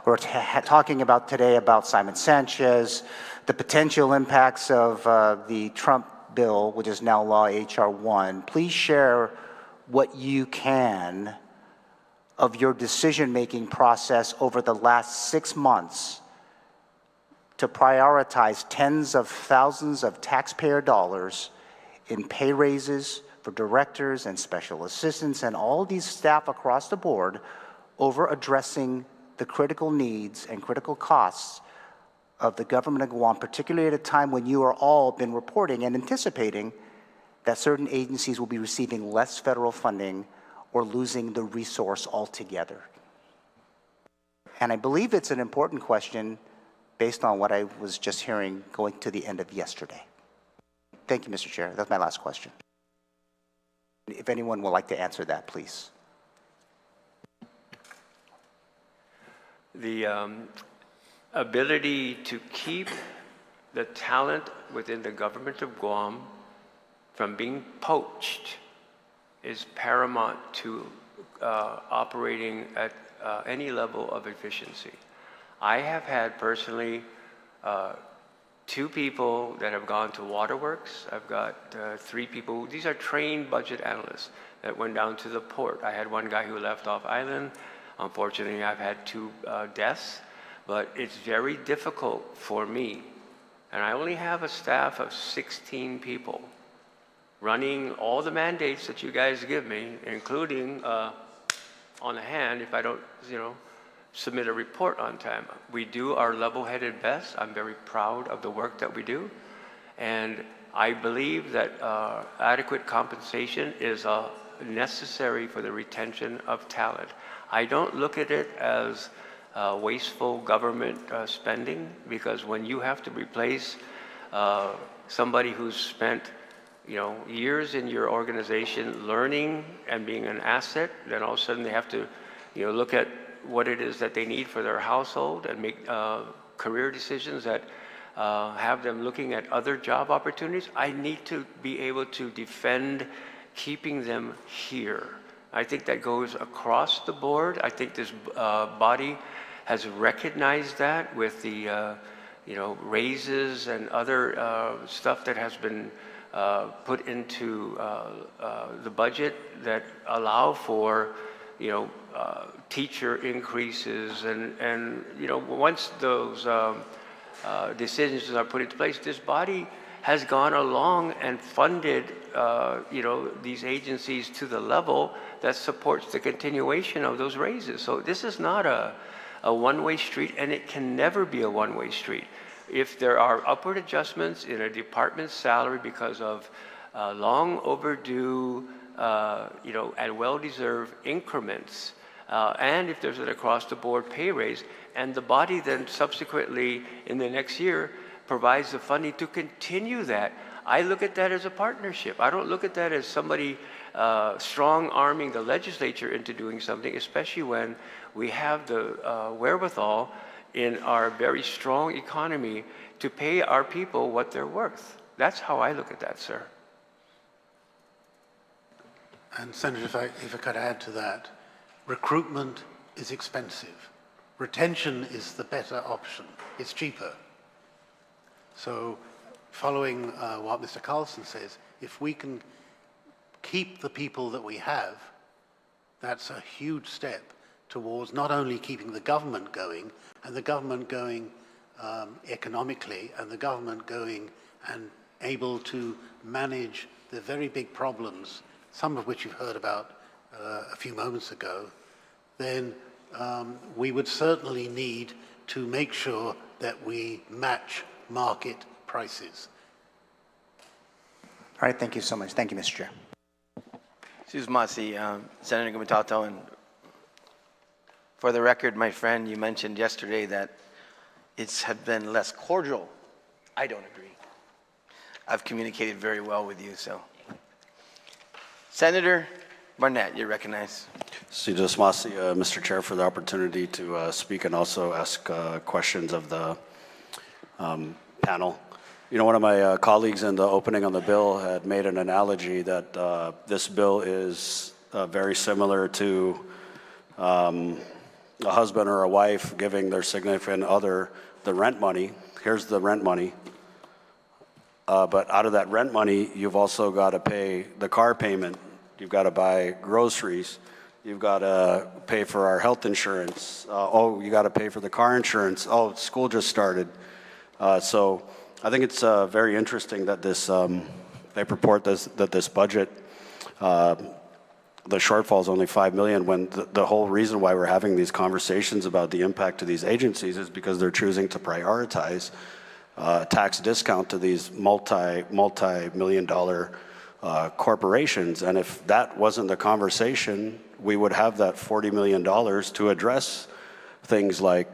we're talking about today about Simon Sanchez, the potential impacts of the Trump bill, which is now law HR 1, please share what you can of your decision-making process over the last 6 months to prioritize tens of thousands of taxpayer dollars in pay raises for directors and special assistants and all these staff across the board over addressing the critical needs and critical costs of the government of Guam, particularly at a time when you are all been reporting and anticipating that certain agencies will be receiving less federal funding or losing the resource altogether. And I believe it's an important question based on what I was just hearing going to the end of yesterday. Thank you, Mr. Chair. That's my last question. If anyone would like to answer that, please. The ability to keep the talent within the government of Guam from being poached is paramount to operating at any level of efficiency. I have had personally 2 people that have gone to waterworks. I've got 3 people. These are trained budget analysts that went down to the port. I had one guy who left off island. Unfortunately, I've had 2 deaths. But it's very difficult for me, and I only have a staff of 16 people running all the mandates that you guys give me, including on the hand if I don't, submit a report on time. We do our level-headed best. I'm very proud of the work that we do, and I believe that adequate compensation is necessary for the retention of talent. I don't look at it as wasteful government spending, because when you have to replace somebody who's spent years in your organization learning and being an asset, then all of a sudden they have to look at what it is that they need for their household and make career decisions that have them looking at other job opportunities. I need to be able to defend keeping them here. I think that goes across the board. I think this body has recognized that with the raises and other stuff that has been put into the budget that allow for teacher increases, and once those decisions are put into place, this body has gone along and funded these agencies to the level that supports the continuation of those raises. So this is not a one-way street, and it can never be a one-way street. If there are upward adjustments in a department's salary because of long overdue and well-deserved increments, and if there's an across-the-board pay raise, and the body then subsequently in the next year provides the funding to continue that, I look at that as a partnership. I don't look at that as somebody strong-arming the legislature into doing something, especially when we have the wherewithal in our very strong economy to pay our people what they're worth. That's how I look at that, sir. And Senator, if I could add to that, recruitment is expensive. Retention is the better option. It's cheaper. So following what Mr. Carlson says, if we can keep the people that we have, that's a huge step towards not only keeping the government going, and the government going economically, and the government going and able to manage the very big problems, some of which you've heard about a few moments ago, then we would certainly need to make sure that we match market prices. All right, thank you so much. Thank you, Mr. Chair. Masi, Senator Gumatato, and for the record, my friend, you mentioned yesterday that it's had been less cordial. I don't agree. I've communicated very well with you, so. Senator Barnett, you're recognized. Masi, Mr. Chair, for the opportunity to speak and also ask questions of the panel. You know, one of my colleagues in the opening on the bill had made an analogy that this bill is very similar to a husband or a wife giving their significant other the rent money. Here's the rent money. But out of that rent money, you've also got to pay the car payment. You've got to buy groceries. You've got to pay for our health insurance. You got to pay for the car insurance. School just started. So I think it's very interesting that this, they purport that this budget, the shortfall is only $5 million, when the whole reason why we're having these conversations about the impact of these agencies is because they're choosing to prioritize tax discount to these multi-million dollar corporations. And if that wasn't the conversation, we would have that $40 million to address things like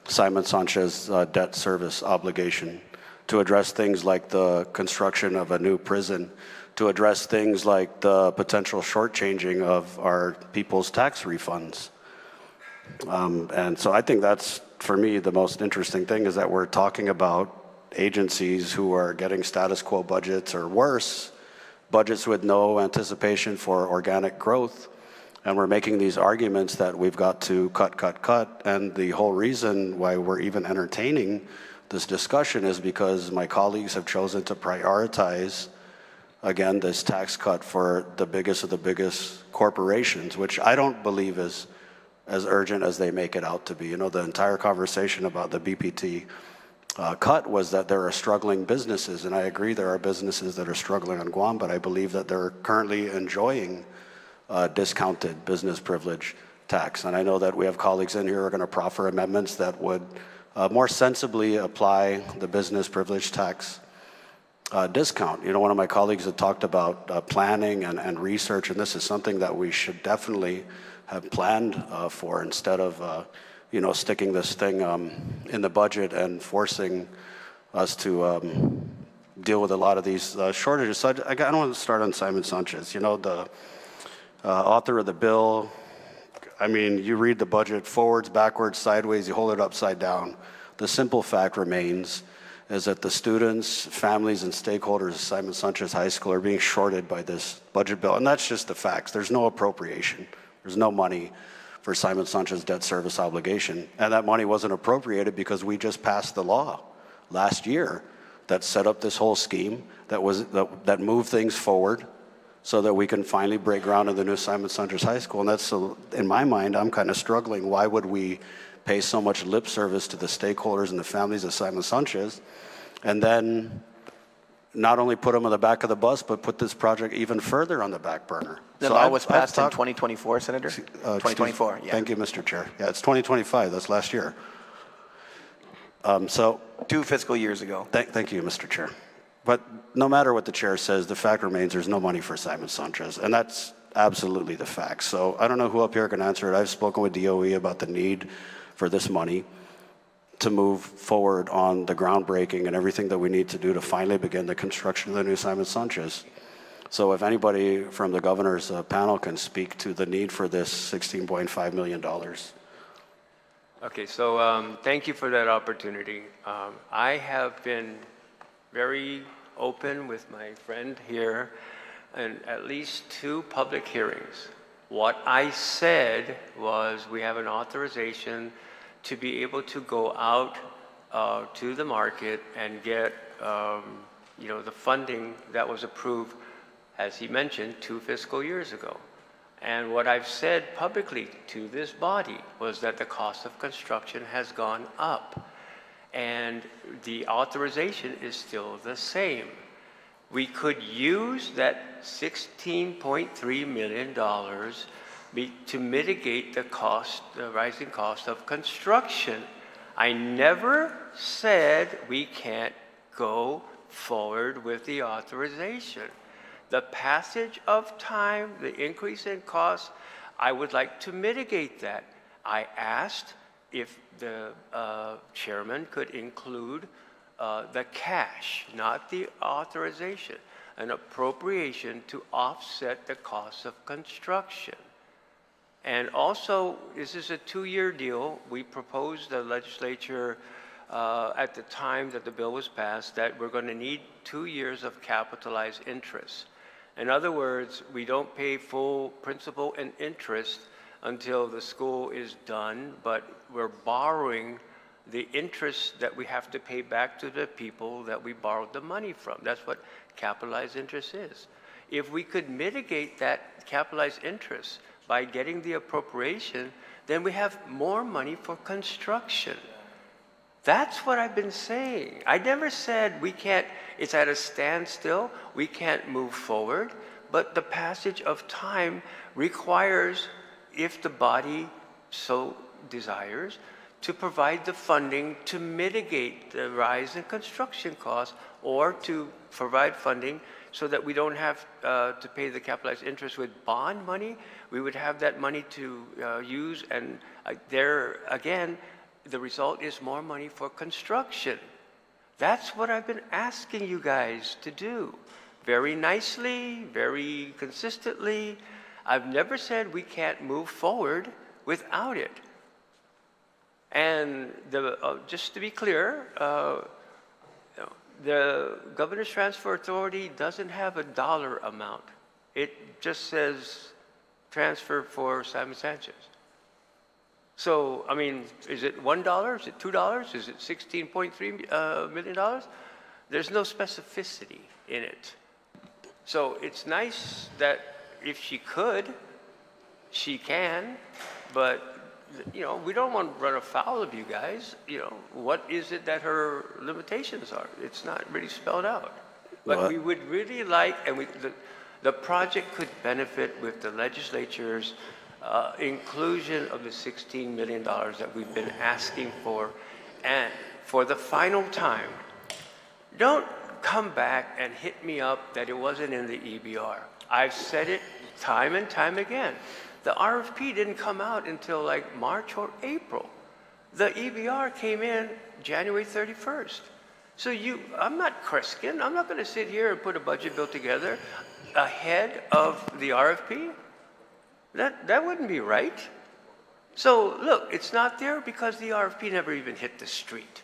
Simon Sanchez debt service obligation, to address things like the construction of a new prison, to address things like the potential shortchanging of our people's tax refunds. And so I think that's, for me, the most interesting thing is that we're talking about agencies who are getting status quo budgets or worse, budgets with no anticipation for organic growth. And we're making these arguments that we've got to cut. And the whole reason why we're even entertaining this discussion is because my colleagues have chosen to prioritize, again, this tax cut for the biggest of the biggest corporations, which I don't believe is as urgent as they make it out to be. You know, the entire conversation about the BPT cut was that there are struggling businesses, and I agree there are businesses that are struggling on Guam, but I believe that they're currently enjoying discounted business privilege tax. And I know that we have colleagues in here who are going to proffer amendments that would more sensibly apply the business privilege tax discount. You know, one of my colleagues had talked about planning and research, and this is something that we should definitely have planned for, instead of you know, sticking this thing in the budget and forcing us to deal with a lot of these shortages. So I don't want to start on Simon Sanchez. You know, the author of the bill, I mean, you read the budget forwards, backwards, sideways, you hold it upside down. The simple fact remains is that the students, families, and stakeholders of Simon Sanchez High School are being shorted by this budget bill. And that's just the facts. There's no appropriation. There's no money for Simon Sanchez debt service obligation. And that money wasn't appropriated because we just passed the law last year that set up this whole scheme that moved things forward so that we can finally break ground in the new Simon Sanchez High School. And that's, in my mind, I'm kind of struggling. Why would we pay so much lip service to the stakeholders and the families of Simon Sanchez, and then not only put them on the back of the bus, but put this project even further on the back burner? The law was passed in 2024, Senator? 2024, yeah. Thank you, Mr. Chair. Yeah, it's 2025, that's last year. So 2 fiscal years ago. Thank you, Mr. Chair. But no matter what the chair says, the fact remains there's no money for Simon Sanchez, and that's absolutely the fact. So I don't know who up here can answer it. I've spoken with DOE about the need for this money to move forward on the groundbreaking and everything that we need to do to finally begin the construction of the new Simon Sanchez. So if anybody from the governor's panel can speak to the need for this $16.5 million. Okay, so thank you for that opportunity. I have been very open with my friend here in at least 2 public hearings. What I said was we have an authorization to be able to go out to the market and get the funding that was approved, as he mentioned, 2 fiscal years ago. And what I've said publicly to this body was that the cost of construction has gone up, and the authorization is still the same. We could use that $16.3 million to mitigate the rising cost of construction. I never said we can't go forward with the authorization. The passage of time, the increase in costs, I would like to mitigate that. I asked if the chairman could include the cash, not the authorization, an appropriation to offset the cost of construction. And also, this is a 2-year deal. We proposed the legislature at the time that the bill was passed that we're going to need 2 years of capitalized interest. In other words, we don't pay full principal and interest until the school is done, but we're borrowing the interest that we have to pay back to the people that we borrowed the money from. That's what capitalized interest is. If we could mitigate that capitalized interest by getting the appropriation, then we have more money for construction. That's what I've been saying. I never said we can't, it's at a standstill, we can't move forward, but the passage of time requires, if the body so desires, to provide the funding to mitigate the rise in construction costs, or to provide funding so that we don't have to pay the capitalized interest with bond money. We would have that money to use, and there again, the result is more money for construction. That's what I've been asking you guys to do. Very nicely, very consistently. I've never said we can't move forward without it. And just to be clear, the Governor's Transfer Authority doesn't have a dollar amount. It just says transfer for Simon Sanchez. So, I mean, is it $1? Is it $2? Is it $16.3 million? There's no specificity in it. So it's nice that if she could, she can, but we don't want to run afoul of you guys. What is it that her limitations are? It's not really spelled out. But we would really like, and the project could benefit with the legislature's inclusion of the $16 million that we've been asking for. And for the final time, don't come back and hit me up that it wasn't in the EBR. I've said it time and time again. The RFP didn't come out until like March or April. The EBR came in January 31st. So I'm not Kreskin. I'm not going to sit here and put a budget bill together ahead of the RFP. That wouldn't be right. So look, it's not there because the RFP never even hit the street.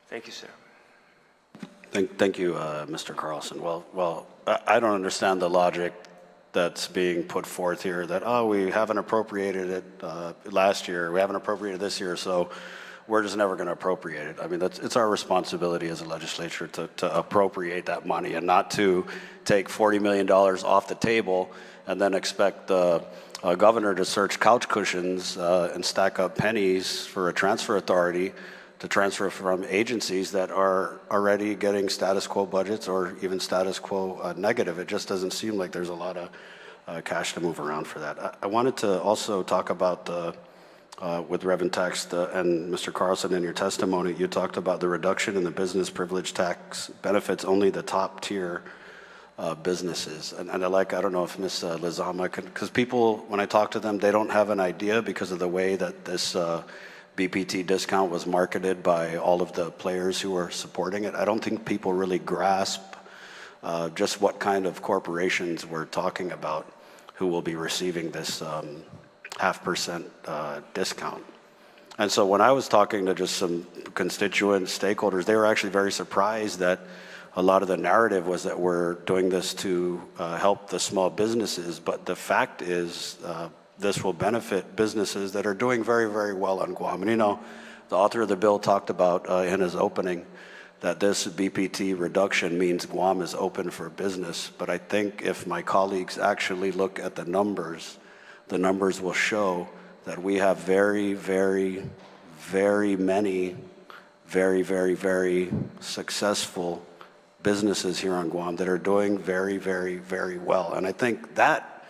Thank you, sir. Thank you, Mr. Carlson. Well, I don't understand the logic that's being put forth here that, we haven't appropriated it last year, we haven't appropriated this year, so we're just never going to appropriate it. I mean, it's our responsibility as a legislature to appropriate that money and not to take $40 million off the table and then expect the governor to search couch cushions and stack up pennies for a transfer authority to transfer from agencies that are already getting status quo budgets or even status quo negative. It just doesn't seem like there's a lot of cash to move around for that. I wanted to also talk about with Reverend Text and Mr. Carlson, in your testimony, you talked about the reduction in the business privilege tax benefits only the top tier businesses. And I don't know if Ms. Lizama can, because people, when I talk to them, they don't have an idea because of the way that this BPT discount was marketed by all of the players who are supporting it. I don't think people really grasp just what kind of corporations we're talking about who will be receiving this 0.5% discount. And so when I was talking to just some constituents, stakeholders, they were actually very surprised that a lot of the narrative was that we're doing this to help the small businesses, but the fact is this will benefit businesses that are doing very, very well on Guam. And you know, the author of the bill talked about in his opening that this BPT reduction means Guam is open for business. But I think if my colleagues actually look at the numbers will show that we have very, very, very many very, very, very successful businesses here on Guam that are doing very, very, very well. And I think that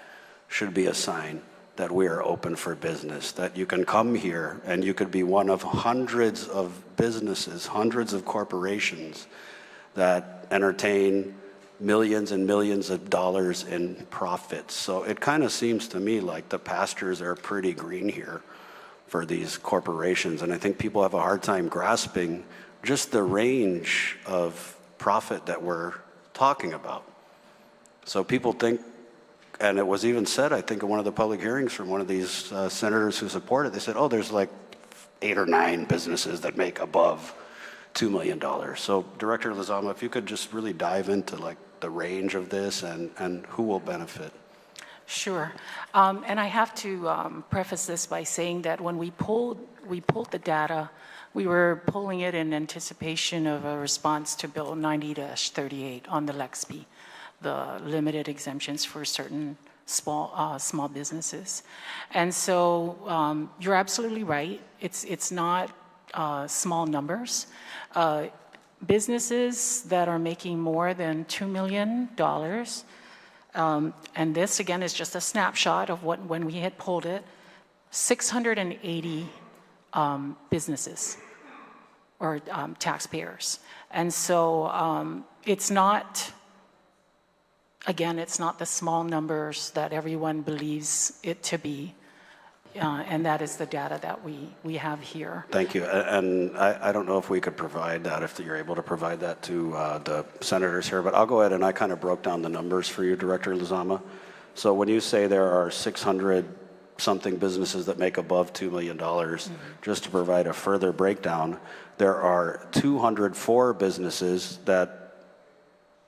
should be a sign that we are open for business, that you can come here and you could be one of hundreds of businesses, hundreds of corporations that entertain millions and millions of dollars in profits. So it kind of seems to me like the pastures are pretty green here for these corporations. And I think people have a hard time grasping just the range of profit that we're talking about. So people think, and it was even said, I think, in one of the public hearings from one of these senators who support it, they said, oh, there's like 8 or 9 businesses that make above $2 million. So Director Lizama, if you could just really dive into like the range of this and who will benefit. Sure. And I have to preface this by saying that when we pulled the data, we were pulling it in anticipation of a response to Bill 90-38 on the LEXP, the limited exemptions for certain small businesses. And so you're absolutely right. It's not small numbers. Businesses that are making more than $2 million, and this again is just a snapshot of when we had pulled it, 680 businesses or taxpayers. And so it's not, again, it's not the small numbers that everyone believes it to be. And that is the data that we have here. Thank you. And I don't know if we could provide that, if you're able to provide that to the senators here, but I'll go ahead and I kind of broke down the numbers for you, Director Lizama. So when you say there are 600 something businesses that make above $2 million, just to provide a further breakdown, there are 204 businesses that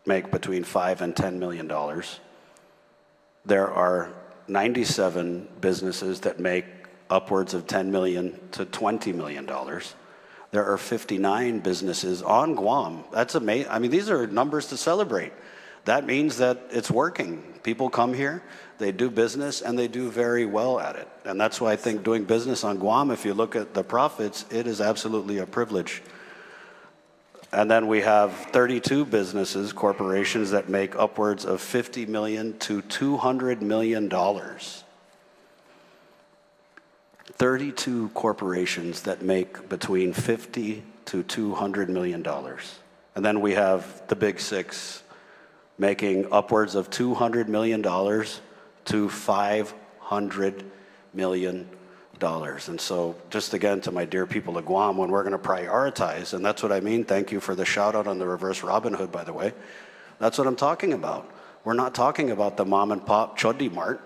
make between $5 and $10 million. There are 97 businesses that make upwards of $10 million to $20 million. There are 59 businesses on Guam. That's amazing. I mean, these are numbers to celebrate. That means that it's working. People come here, they do business, and they do very well at it. And that's why I think doing business on Guam, if you look at the profits, it is absolutely a privilege. And then we have 32 businesses, corporations that make upwards of $50 million to $200 million. 32 corporations that make between $50 to $200 million. And then we have the big 6 making upwards of $200 million to $500 million. And so just again, to my dear people of Guam, when we're going to prioritize, and that's what I mean, thank you for the shout out on the reverse Robin Hood, by the way. That's what I'm talking about. We're not talking about the mom and pop Choddy Mart.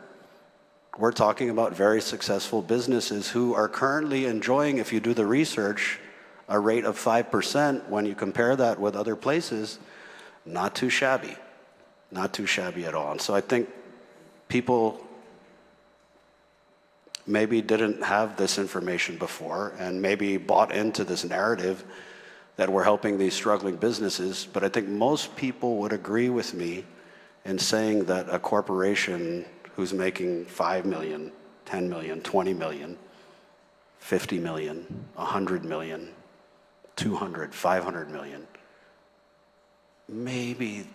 We're talking about very successful businesses who are currently enjoying, if you do the research, a rate of 5% when you compare that with other places. Not too shabby. Not too shabby at all. And so I think people maybe didn't have this information before and maybe bought into this narrative that we're helping these struggling businesses. But I think most people would agree with me in saying that a corporation who's making $5 million, $10 million, $20 million, $50 million, $100 million, $200, $500 million, maybe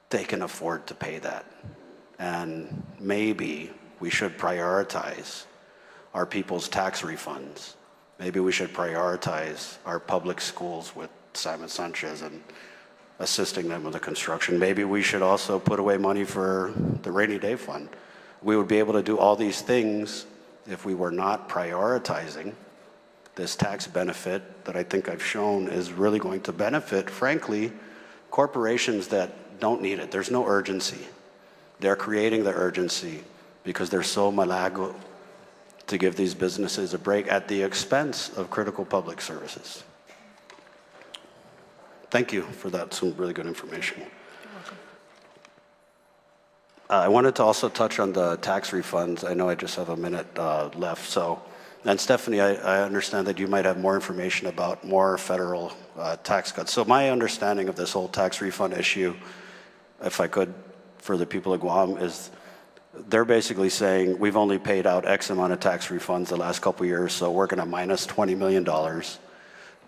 they can afford to pay that. And maybe we should prioritize our people's tax refunds. Maybe we should prioritize our public schools with Simon Sanchez and assisting them with the construction. Maybe we should also put away money for the rainy day fund. We would be able to do all these things if we were not prioritizing this tax benefit that I think I've shown is really going to benefit, frankly, corporations that don't need it. There's no urgency. They're creating the urgency because they're so malago to give these businesses a break at the expense of critical public services. Thank you for that, some really good information. I wanted to also touch on the tax refunds. I know I just have a minute left, so. And Stephanie, I understand that you might have more information about more federal tax cuts. So my understanding of this whole tax refund issue, if I could, for the people of Guam, is they're basically saying we've only paid out X amount of tax refunds the last couple of years, so we're going to minus $20 million.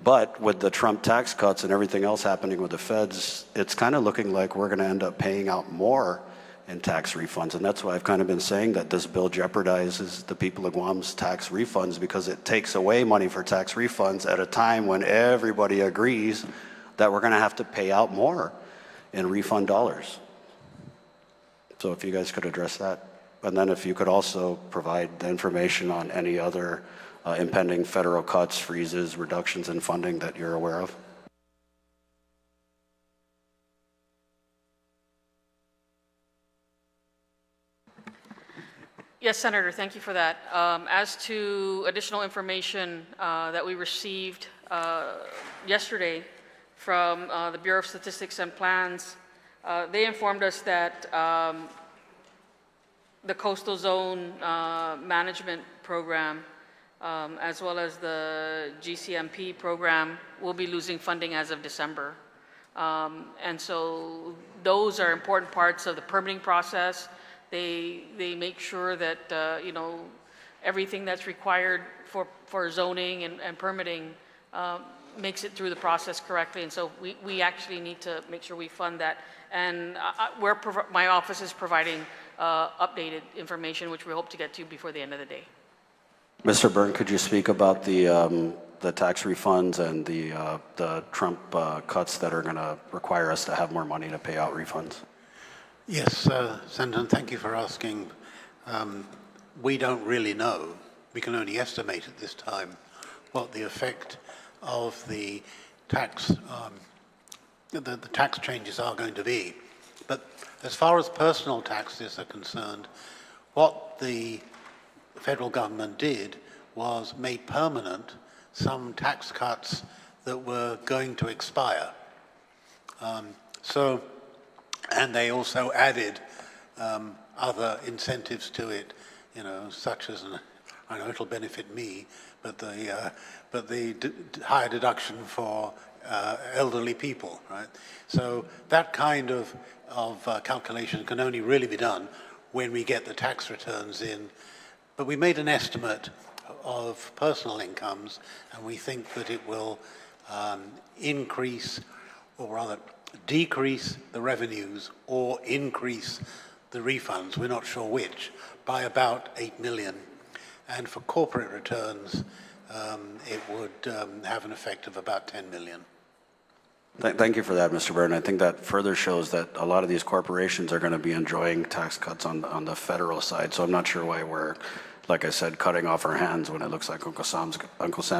But with the Trump tax cuts and everything else happening with the feds, it's kind of looking like we're going to end up paying out more in tax refunds. And that's why I've kind of been saying that this bill jeopardizes the people of Guam's tax refunds, because it takes away money for tax refunds at a time when everybody agrees that we're going to have to pay out more in refund dollars. So if you guys could address that. And then if you could also provide the information on any other impending federal cuts, freezes, reductions in funding that you're aware of. Yes, Senator, thank you for that. As to additional information that we received yesterday from the Bureau of Statistics and Plans, they informed us that the Coastal Zone Management Program, as well as the GCMP program, will be losing funding as of December. And so those are important parts of the permitting process. They make sure that, you know, everything that's required for zoning and permitting makes it through the process correctly. And so we actually need to make sure we fund that. And my office is providing updated information, which we hope to get to before the end of the day. Mr. Byrne, could you speak about the tax refunds and the Trump cuts that are going to require us to have more money to pay out refunds? Yes, Senator, thank you for asking. We don't really know. We can only estimate at this time what the effect of the tax the tax changes are going to be. But as far as personal taxes are concerned, what the federal government did was made permanent some tax cuts that were going to expire. And they also added other incentives to it, you know, such as, I know it'll benefit me, but the higher deduction for elderly people, right? So that kind of calculation can only really be done when we get the tax returns in. But we made an estimate of personal incomes, and we think that it will increase, or rather decrease the revenues or increase the refunds, we're not sure which, by about 8 million. And for corporate returns, it would have an effect of about 10 million. Thank you for that, Mr. Byrne. I think that further shows that a lot of these corporations are going to be enjoying tax cuts on the federal side. So I'm not sure why we're, like I said, cutting off our hands when it looks like Uncle Sam's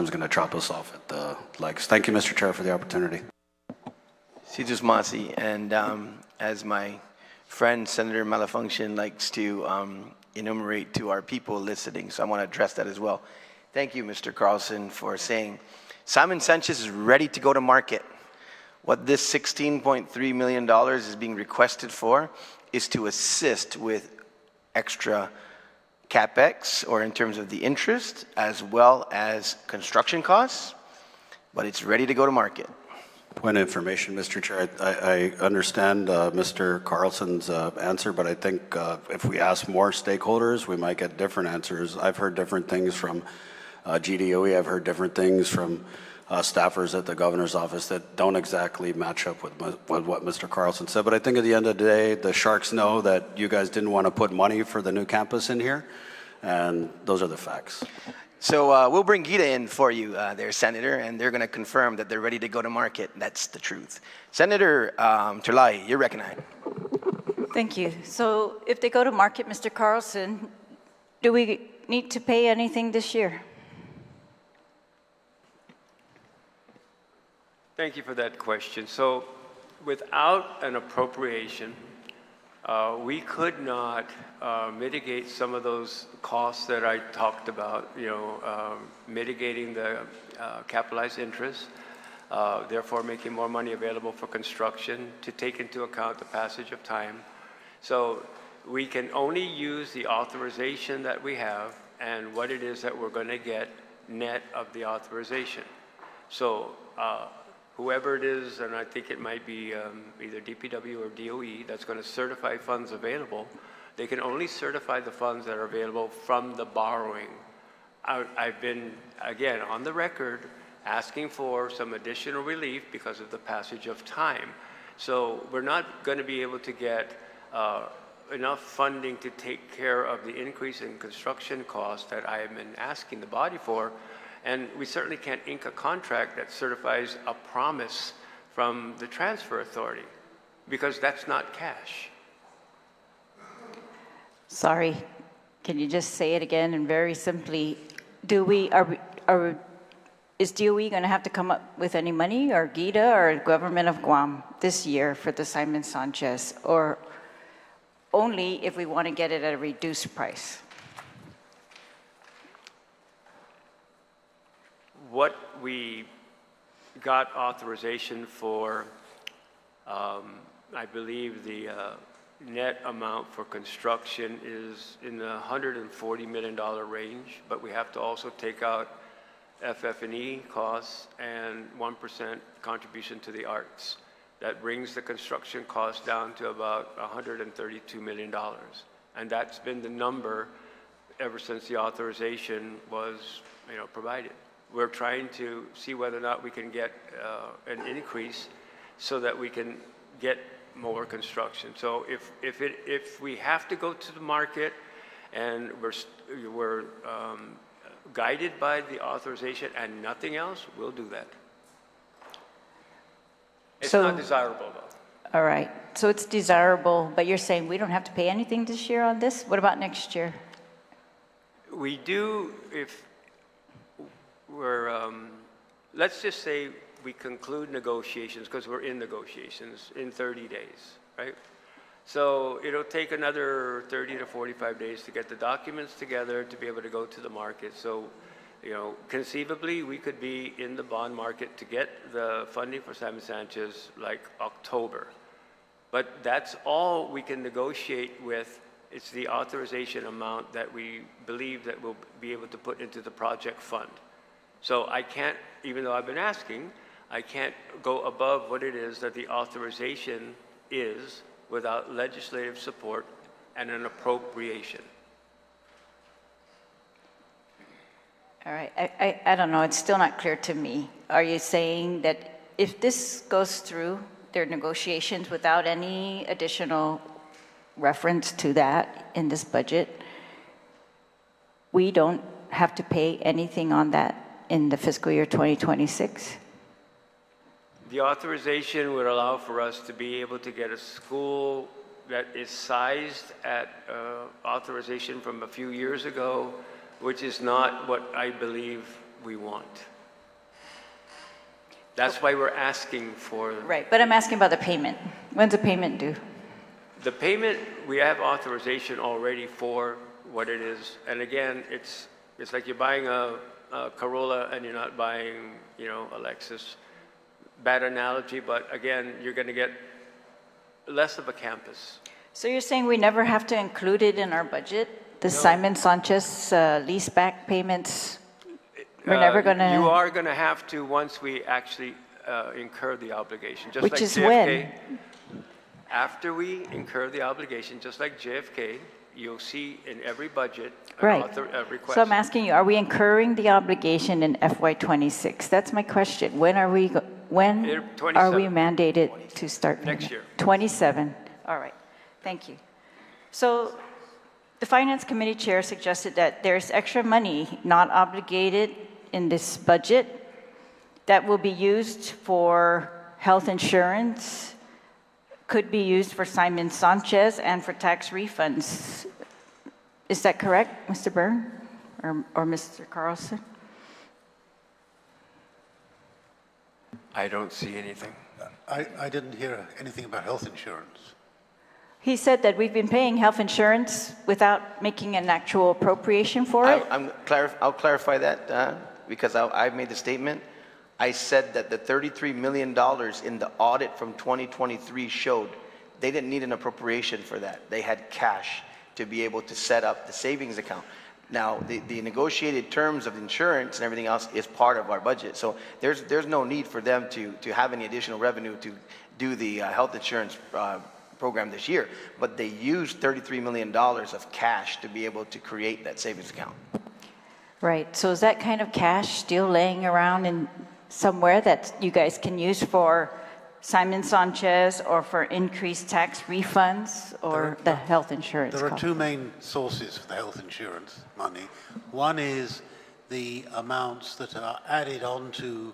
going to chop us off at the legs. Thank you, Mr. Chair, for the opportunity. Sijus Masi, and as my friend Senator Malafunction likes to enumerate to our people listening, so I want to address that as well. Thank you, Mr. Carlson, for saying Simon Sanchez is ready to go to market. What this $16.3 million is being requested for is to assist with extra CapEx, or in terms of the interest, as well as construction costs, but it's ready to go to market. Point of information, Mr. Chair. I understand Mr. Carlson's answer, but I think if we ask more stakeholders, we might get different answers. I've heard different things from GDOE. I've heard different things from staffers at the governor's office that don't exactly match up with what Mr. Carlson said. But I think at the end of the day, the Sharks know that you guys didn't want to put money for the new campus in here, and those are the facts. So we'll bring Gita in for you there, Senator, and they're going to confirm that they're ready to go to market. That's the truth. Senator Terlai, you're recognized. Thank you. So if they go to market, Mr. Carlson, do we need to pay anything this year? Thank you for that question. So without an appropriation, we could not mitigate some of those costs that I talked about, mitigating the capitalized interest, therefore making more money available for construction to take into account the passage of time. So we can only use the authorization that we have and what it is that we're going to get net of the authorization. So whoever it is, and I think it might be either DPW or DOE that's going to certify funds available, they can only certify the funds that are available from the borrowing. I've been, again, on the record, asking for some additional relief because of the passage of time. So we're not going to be able to get enough funding to take care of the increase in construction costs that I have been asking the body for. And we certainly can't ink a contract that certifies a promise from the transfer authority because that's not cash. Sorry, can you just say it again and very simply, is DOE going to have to come up with any money, or GIDA or government of Guam this year for the Simon Sanchez, or only if we want to get it at a reduced price? What we got authorization for, I believe the net amount for construction is in the $140 million range, but we have to also take out FF&E costs and 1% contribution to the arts. That brings the construction cost down to about $132 million. And that's been the number ever since the authorization was provided. We're trying to see whether or not we can get an increase so that we can get more construction. So if we have to go to the market and we're guided by the authorization and nothing else, we'll do that. It's not desirable, though. All right. So it's desirable, but you're saying we don't have to pay anything this year on this? What about next year? We do if we're, let's just say we conclude negotiations, because we're in negotiations, in 30 days, right? So it'll take another 30 to 45 days to get the documents together to be able to go to the market. So, conceivably, we could be in the bond market to get the funding for Simon Sanchez like October. But that's all we can negotiate with. It's the authorization amount that we believe that we'll be able to put into the project fund. So I can't, even though I've been asking, I can't go above what it is that the authorization is without legislative support and an appropriation. All right, I don't know, it's still not clear to me. Are you saying that if this goes through their negotiations without any additional reference to that in this budget, we don't have to pay anything on that in the fiscal year 2026? The authorization would allow for us to be able to get a school that is sized at authorization from a few years ago, which is not what I believe we want. That's why we're asking for... Right, but I'm asking about the payment. When's the payment due? The payment, we have authorization already for what it is. And again, it's like you're buying a Corolla and you're not buying, a Lexus. Bad analogy, but again, you're going to get less of a campus. So you're saying we never have to include it in our budget? The Simon Sanchez leaseback payments? We're never going to... You are going to have to once we actually incur the obligation. Just Which like is JFK, when? After we incur the obligation, just like JFK, you'll see in every budget Right. a request. So I'm asking you, are we incurring the obligation in FY26? That's my question. When are we mandated to start paying? Next year. 27. All right. Thank you. So the Finance Committee Chair suggested that there's extra money not obligated in this budget that will be used for health insurance, could be used for Simon Sanchez and for tax refunds. Is that correct, Mr. Byrne or Mr. Carlson? I don't see anything. I didn't hear anything about health insurance. He said that we've been paying health insurance without making an actual appropriation for it. I'll clarify that because I made the statement. I said that the $33 million in the audit from 2023 showed they didn't need an appropriation for that. They had cash to be able to set up the savings account. Now, the negotiated terms of insurance and everything else is part of our budget. So there's no need for them to have any additional revenue to do the health insurance program this year. But they used $33 million of cash to be able to create that savings account. Right. So is that kind of cash still laying around in somewhere that you guys can use for Simon Sanchez or for increased tax refunds or the health insurance There are cost? two main sources for the health insurance money. One is the amounts that are added on to,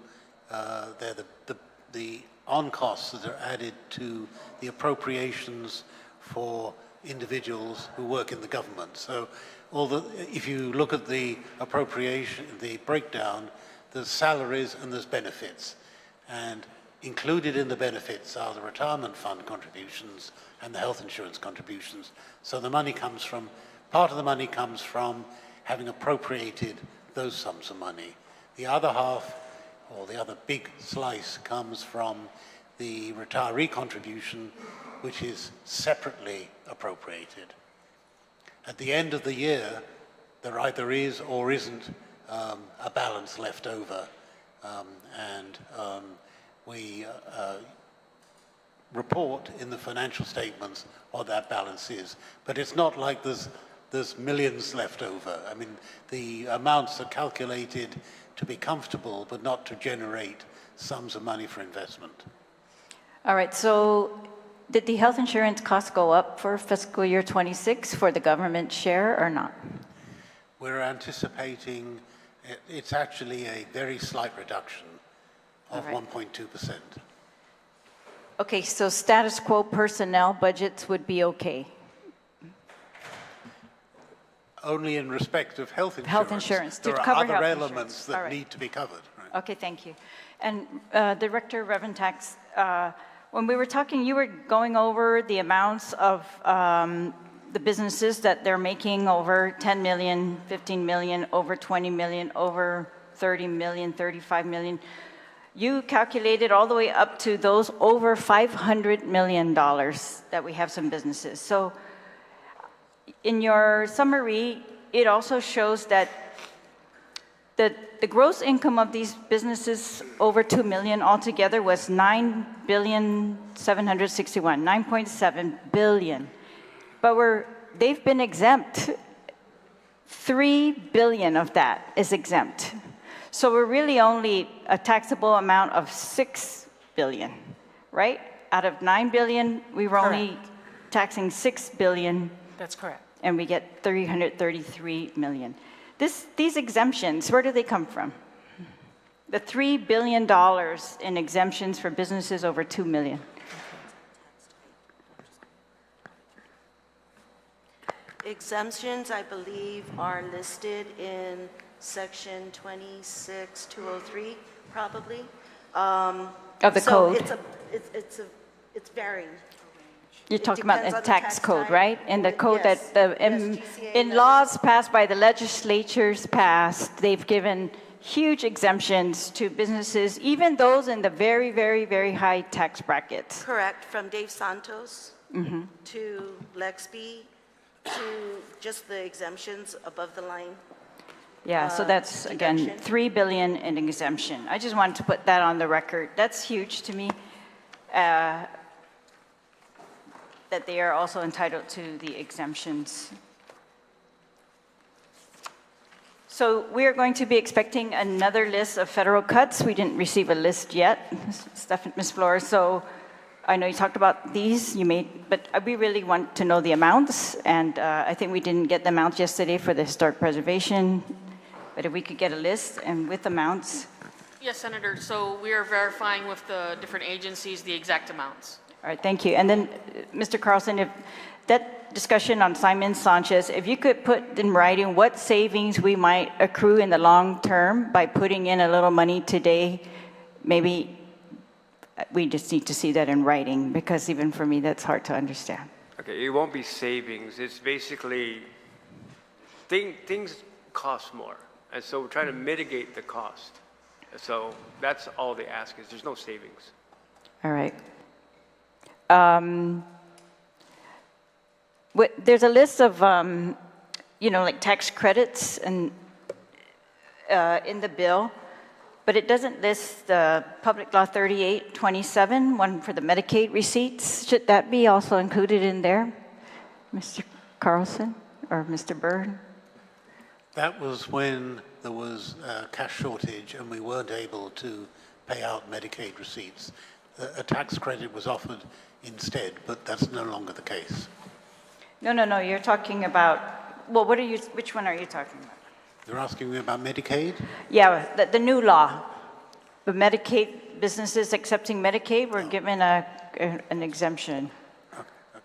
the on-costs that are added to the appropriations for individuals who work in the government. So if you look at the appropriation, the breakdown, there's salaries and there's benefits. And included in the benefits are the retirement fund contributions and the health insurance contributions. So the money comes from, part of the money comes from having appropriated those sums of money. The other half, or the other big slice, comes from the retiree contribution, which is separately appropriated. At the end of the year, there either is or isn't a balance left over, we report in the financial statements what that balance is. But it's not like there's millions left over. I mean, the amounts are calculated to be comfortable, but not to generate sums of money for investment. All right, so did the health insurance costs go up for fiscal year 26 for the government share or not? We're anticipating, it's actually a very slight reduction of 1.2%. Okay, so status quo personnel budgets would be okay? Only in respect of health insurance. Health insurance, to there are cover other health elements insurance. that need to be covered. Right? Okay, thank you. And Director Revan-Tax, when we were talking, you were going over the amounts of the businesses that they're making over 10 million, 15 million, over 20 million, over 30 million, 35 million. You calculated all the way up to those over $500 million that we have some businesses. So in your summary, it also shows that the gross income of these businesses over 2 million altogether was 9.7 billion. But they've been exempt. 3 billion of that is exempt. So we're really only a taxable amount of 6 billion, right? Out of 9 billion, we were only taxing 6 billion. That's correct. And we get 333 million. These exemptions, where do they come from? The $3 billion in exemptions for businesses over 2 million. Exemptions, I believe, are listed in Section 26203, probably. Of the so code. It's varying. You're talking about the depends on tax code, right? And the code Yes. that GCA in laws passed by the legislatures passed, they've given huge exemptions to businesses, even those in the very, very, very high tax brackets. Correct, from Dave Santos to Lexby to just the exemptions above the line. Yeah, so that's, again, deduction. 3 billion in exemption. I just wanted to put that on the record. That's huge to me, that they are also entitled to the exemptions. So we are going to be expecting another list of federal cuts. We didn't receive a list yet, Ms. Flores, so I know you talked about these, but we really want to know the amounts, and I think we didn't get the amounts yesterday for the historic preservation, but if we could get a list and with amounts. Yes, Senator. So we are verifying with the different agencies the exact amounts. All right, thank you. And then, Mr. Carlson, if that discussion on Simon Sanchez, if you could put in writing what savings we might accrue in the long term by putting in a little money today, maybe we just need to see that in writing, because even for me, that's hard to understand. Okay, it won't be savings. It's basically, things cost more. And so we're trying to mitigate the cost. So that's all they ask is there's no savings. All right. There's a list of, like tax credits and in the bill, but it doesn't list the Public Law 3827, one for the Medicaid receipts. Should that be also included in there, Mr. Carlson or Mr. Byrd? That was when there was a cash shortage and we weren't able to pay out Medicaid receipts. A tax credit was offered instead, but that's no longer the case. No, you're talking about, well, which one are you talking about? You're asking me about Medicaid? Yeah, the new law. The Medicaid, businesses accepting Medicaid were given an exemption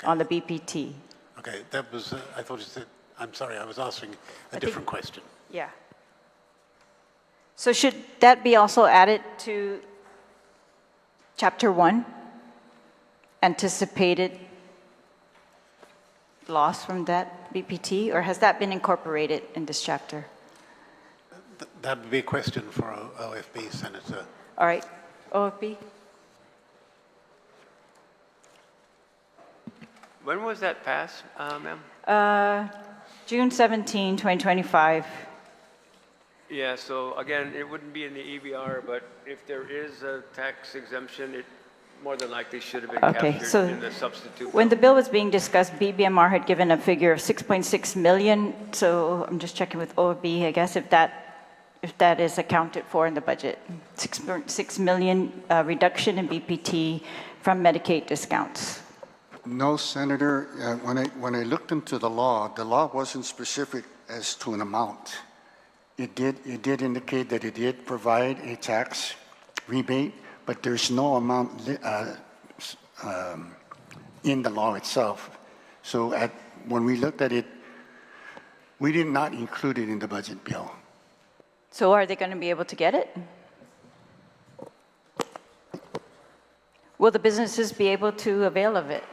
on the BPT. Okay, that was, I thought you said, I'm sorry, I was asking a different question. Yeah. So should that be also added to Chapter 1? Anticipated loss from that BPT, or has that been incorporated in this chapter? That would be a question for OFB, Senator. All right, OFB? When was that passed, ma'am? June 17, 2025. Yeah, so again, it wouldn't be in the EBR, but if there is a tax exemption, it more than likely should have been captured in the substitute. When the bill was being discussed, BBMR had given a figure of 6.6 million. So I'm just checking with OFB, I guess, if that is accounted for in the budget. 6.6 million reduction in BPT from Medicaid discounts. No, Senator. When I looked into the law wasn't specific as to an amount. It did indicate that it did provide a tax rebate, but there's no amount in the law itself. So when we looked at it, we did not include it in the budget bill. So are they going to be able to get it? Will the businesses be able to avail of it?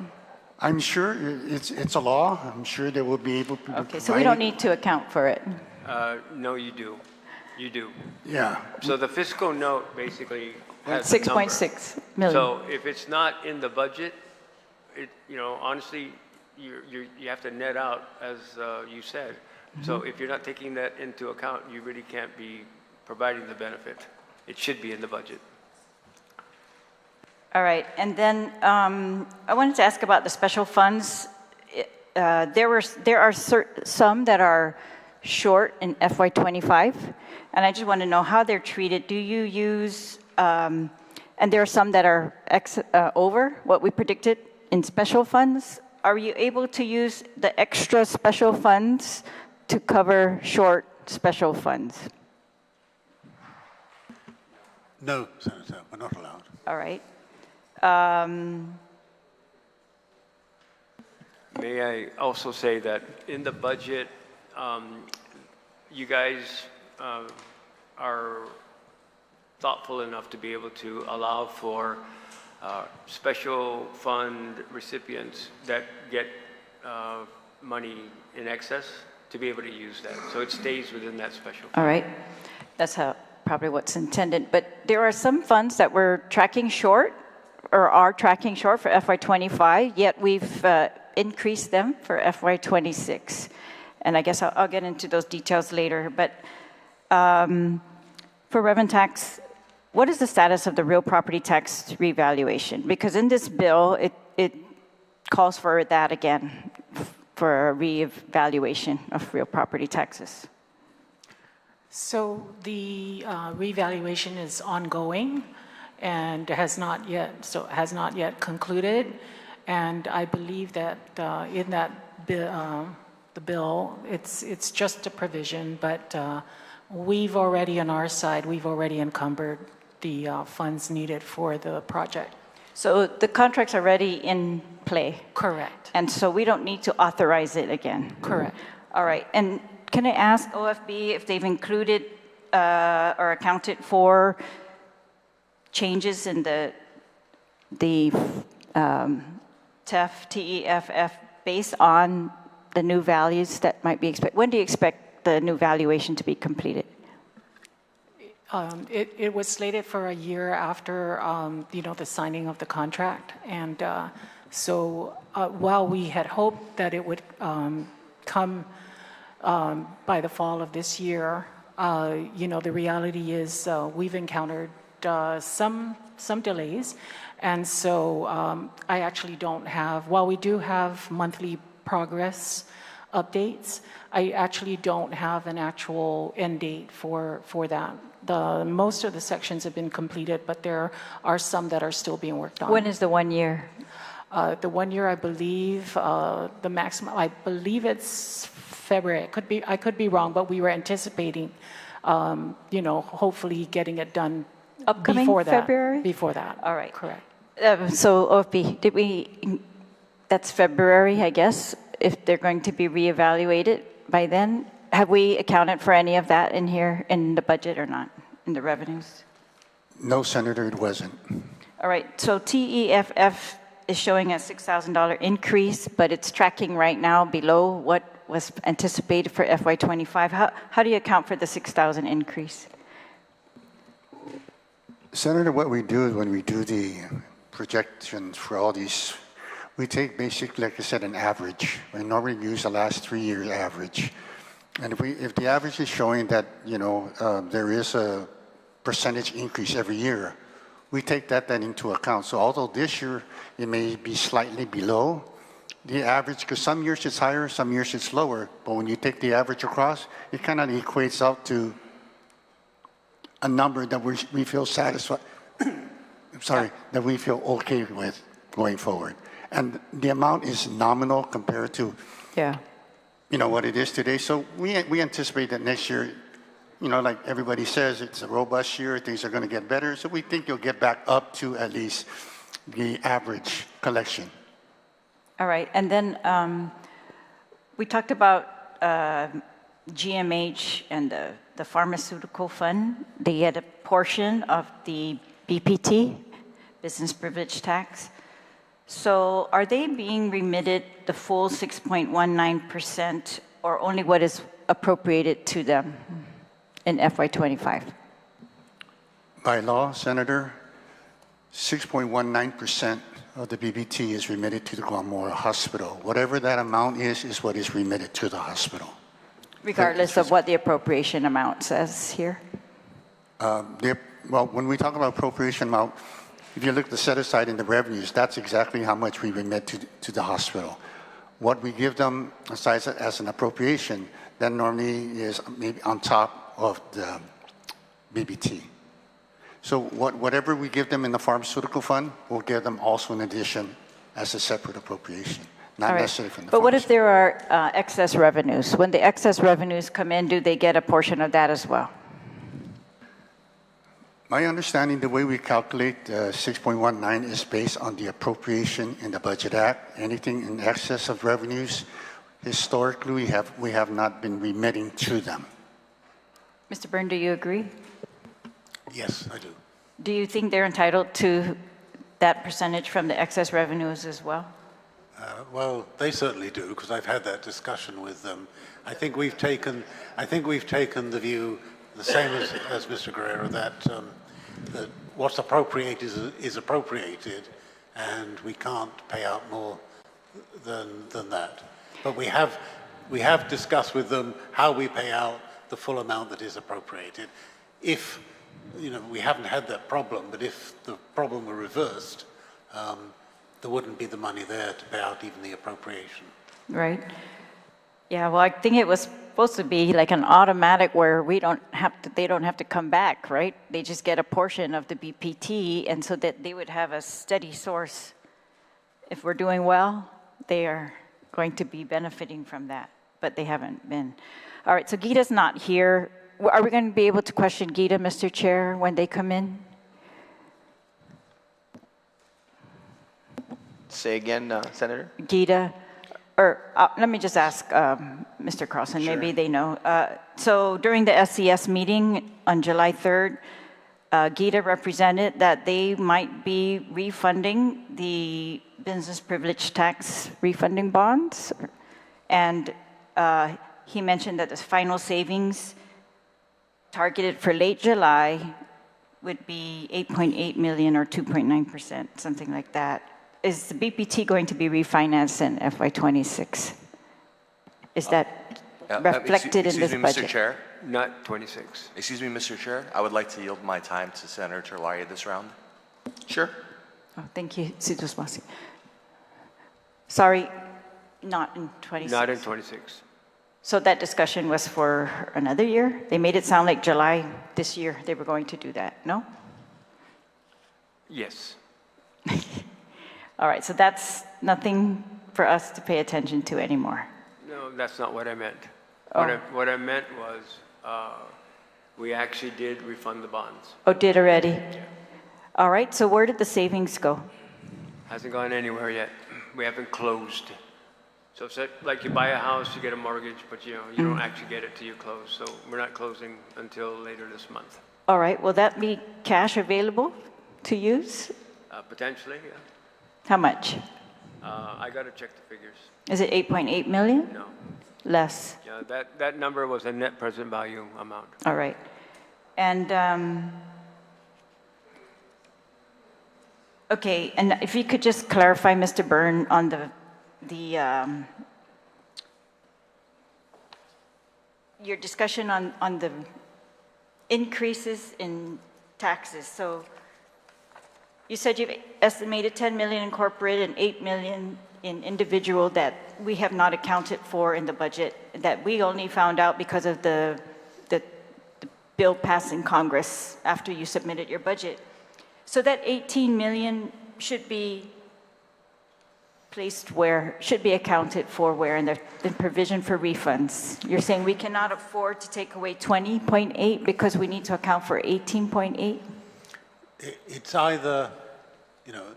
I'm sure it's a law. I'm sure they will be able to. Okay, so we don't need to account for it. No, you do. You do. Yeah. So the fiscal note basically has 6.6 million. So if it's not in the budget, honestly, you have to net out, as you said. So if you're not taking that into account, you really can't be providing the benefit. It should be in the budget. All right, and then I wanted to ask about the special funds. There are some that are short in FY25, and I just want to know how they're treated. Do you use, and there are some that are over what we predicted in special funds. Are you able to use the extra special funds to cover short special funds? No, Senator, we're not allowed. All right. May I also say that in the budget, you guys are thoughtful enough to be able to allow for special fund recipients that get money in excess to be able to use that. So it stays within that special fund. All right. That's probably what's intended. But there are some funds that we're tracking short or are tracking short for FY25, yet we've increased them for FY26. And I guess I'll get into those details later. But for revenue tax, what is the status of the real property tax revaluation? Because in this bill, it calls for that again, for a reevaluation of real property taxes. So the revaluation is ongoing and has not yet concluded. And I believe that in that the bill, it's just a provision, but we've already on our side, we've already encumbered the funds needed for the project. So the contract's already in play? Correct. And so we don't need to authorize it again? Correct. All right. And can I ask OFB if they've included or accounted for changes in the TEF based on the new values that might be expected? When do you expect the new valuation to be completed? It was slated for a year after, the signing of the contract. And so while we had hoped that it would come by the fall of this year, the reality is we've encountered some delays. And so I actually don't have, while we do have monthly progress updates, I actually don't have an actual end date for that. Most of the sections have been completed, but there are some that are still being worked on. When is the 1 year? The 1 year, I believe, the maximum, I believe it's February. I could be wrong, but we were anticipating, hopefully getting it done Upcoming before that. February? Before that. All right. Correct. So OFB, that's February, I guess, if they're going to be reevaluated by then. Have we accounted for any of that in here, in the budget or not, in the revenues? No, Senator, it wasn't. All right, so TEFF is showing a $6,000 increase, but it's tracking right now below what was anticipated for FY25. How do you account for the 6,000 increase? Senator, what we do is when we do the projections for all these, we take basically, like I said, an average. We normally use the last 3 years average. And if the average is showing that, there is a percentage increase every year, we take that then into account. So although this year it may be slightly below the average, because some years it's higher, some years it's lower, but when you take the average across, it kind of equates out to a number that we feel satisfied, that we feel okay with going forward. And the amount is nominal compared to what it is today. So we anticipate that next year, like everybody says, it's a robust year, things are going to get better. So we think you'll get back up to at least the average collection. All right, and then we talked about GMH and the pharmaceutical fund. They get a portion of the BPT, business privilege tax. So are they being remitted the full 6.19% or only what is appropriated to them in FY25? By law, Senator, 6.19% of the BBT is remitted to the Guam Hospital. Whatever that amount is what is remitted to the hospital. Regardless of what the appropriation amount says here? Well, when we talk about appropriation amount, if you look at the set aside in the revenues, that's exactly how much we remit to the hospital. What we give them aside as an appropriation, that normally is maybe on top of the BBT. So whatever we give them in the pharmaceutical fund, we'll give them also in addition as a separate appropriation, not necessarily from the But what if there are excess revenues? When the excess revenues come in, do they get a portion of that as well? My understanding, the way we calculate 6.19 is based on the appropriation in the Budget Act. Anything in excess of revenues, historically, we have not been remitting to them. Mr. Byrne, do you agree? Yes, I do. Do you think they're entitled to that percentage from the excess revenues as well? Well, they certainly do, because I've had that discussion with them. I think we've taken the view, the same as Mr. Guerrero, that what's appropriated is appropriated, and we can't pay out more than that. But we have discussed with them how we pay out the full amount that is appropriated. If we haven't had that problem, but if the problem were reversed, there wouldn't be the money there to pay out even the appropriation. Right. Yeah, well, I think it was supposed to be like an automatic where they don't have to come back, right? They just get a portion of the BPT, and so that they would have a steady source. If we're doing well, they are going to be benefiting from that, but they haven't been. All right, so Gita's not here. Are we going to be able to question Gita, Mr. Chair, when they come in? Say again, Senator? Gita, or let me just ask Mr. Carlson, Sure. maybe they know. So during the SCS meeting on July 3rd, Gita represented that they might be refunding the business privilege tax refunding bonds. And he mentioned that the final savings targeted for late July would be 8.8 million or 2.9%, something like that. Is the BPT going to be refinanced in FY26? Is that reflected in this budget? Mr. Chair. Not 26. Excuse me, Mr. Chair. I would like to yield my time to Senator Terlaria this round. Sure. Oh, thank you, Situs Masi. Sorry, not in 26. Not in 26. So that discussion was for another year? They made it sound like July this year they were going to do that, no? Yes. All right, so that's nothing for us to pay attention to anymore. No, that's not what I meant. Oh. What I meant was we actually did refund the bonds. Oh, did already? Yeah. All right, so where did the savings go? Hasn't gone anywhere yet. We haven't closed. So it's like you buy a house, you get a mortgage, but you don't actually get it till you close. So we're not closing until later this month. All right, will that be cash available to use? Potentially, yeah. How much? I got to check the figures. Is it 8.8 million? No. Less? Yeah, that number was a net present value amount. All right. And, okay, and if you could just clarify, Mr. Byrne, on your discussion on the increases in taxes. So you said you've estimated 10 million in corporate and 8 million in individual that we have not accounted for in the budget, that we only found out because of the bill passing Congress after you submitted your budget. So that 18 million should be placed where, should be accounted for where in the provision for refunds. You're saying we cannot afford to take away 20.8 because we need to account for 18.8? It's either,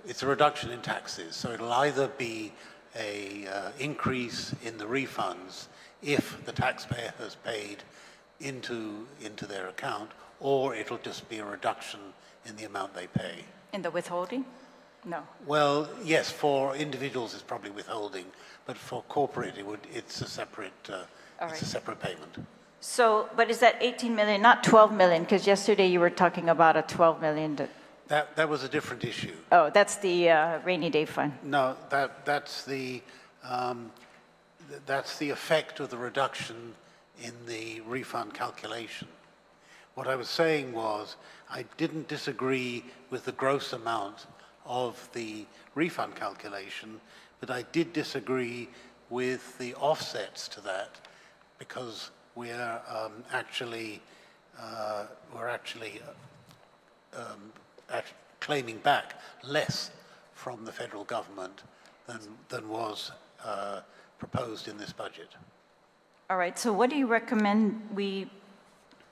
it's a reduction in taxes, so it'll either be a increase in the refunds if the taxpayer has paid into their account, or it'll just be a reduction in the amount they pay. In the withholding? No. Well, yes, for individuals it's probably withholding, but for corporate it's a separate it's a separate payment. So, but is that 18 million, not 12 million? Because yesterday you were talking about a 12 million. That was a different issue. Oh, that's the rainy day fund. No, that's the effect of the reduction in the refund calculation. What I was saying was I didn't disagree with the gross amount of the refund calculation, but I did disagree with the offsets to that because we're actually claiming back less from the federal government than was proposed in this budget. All right, so what do you recommend we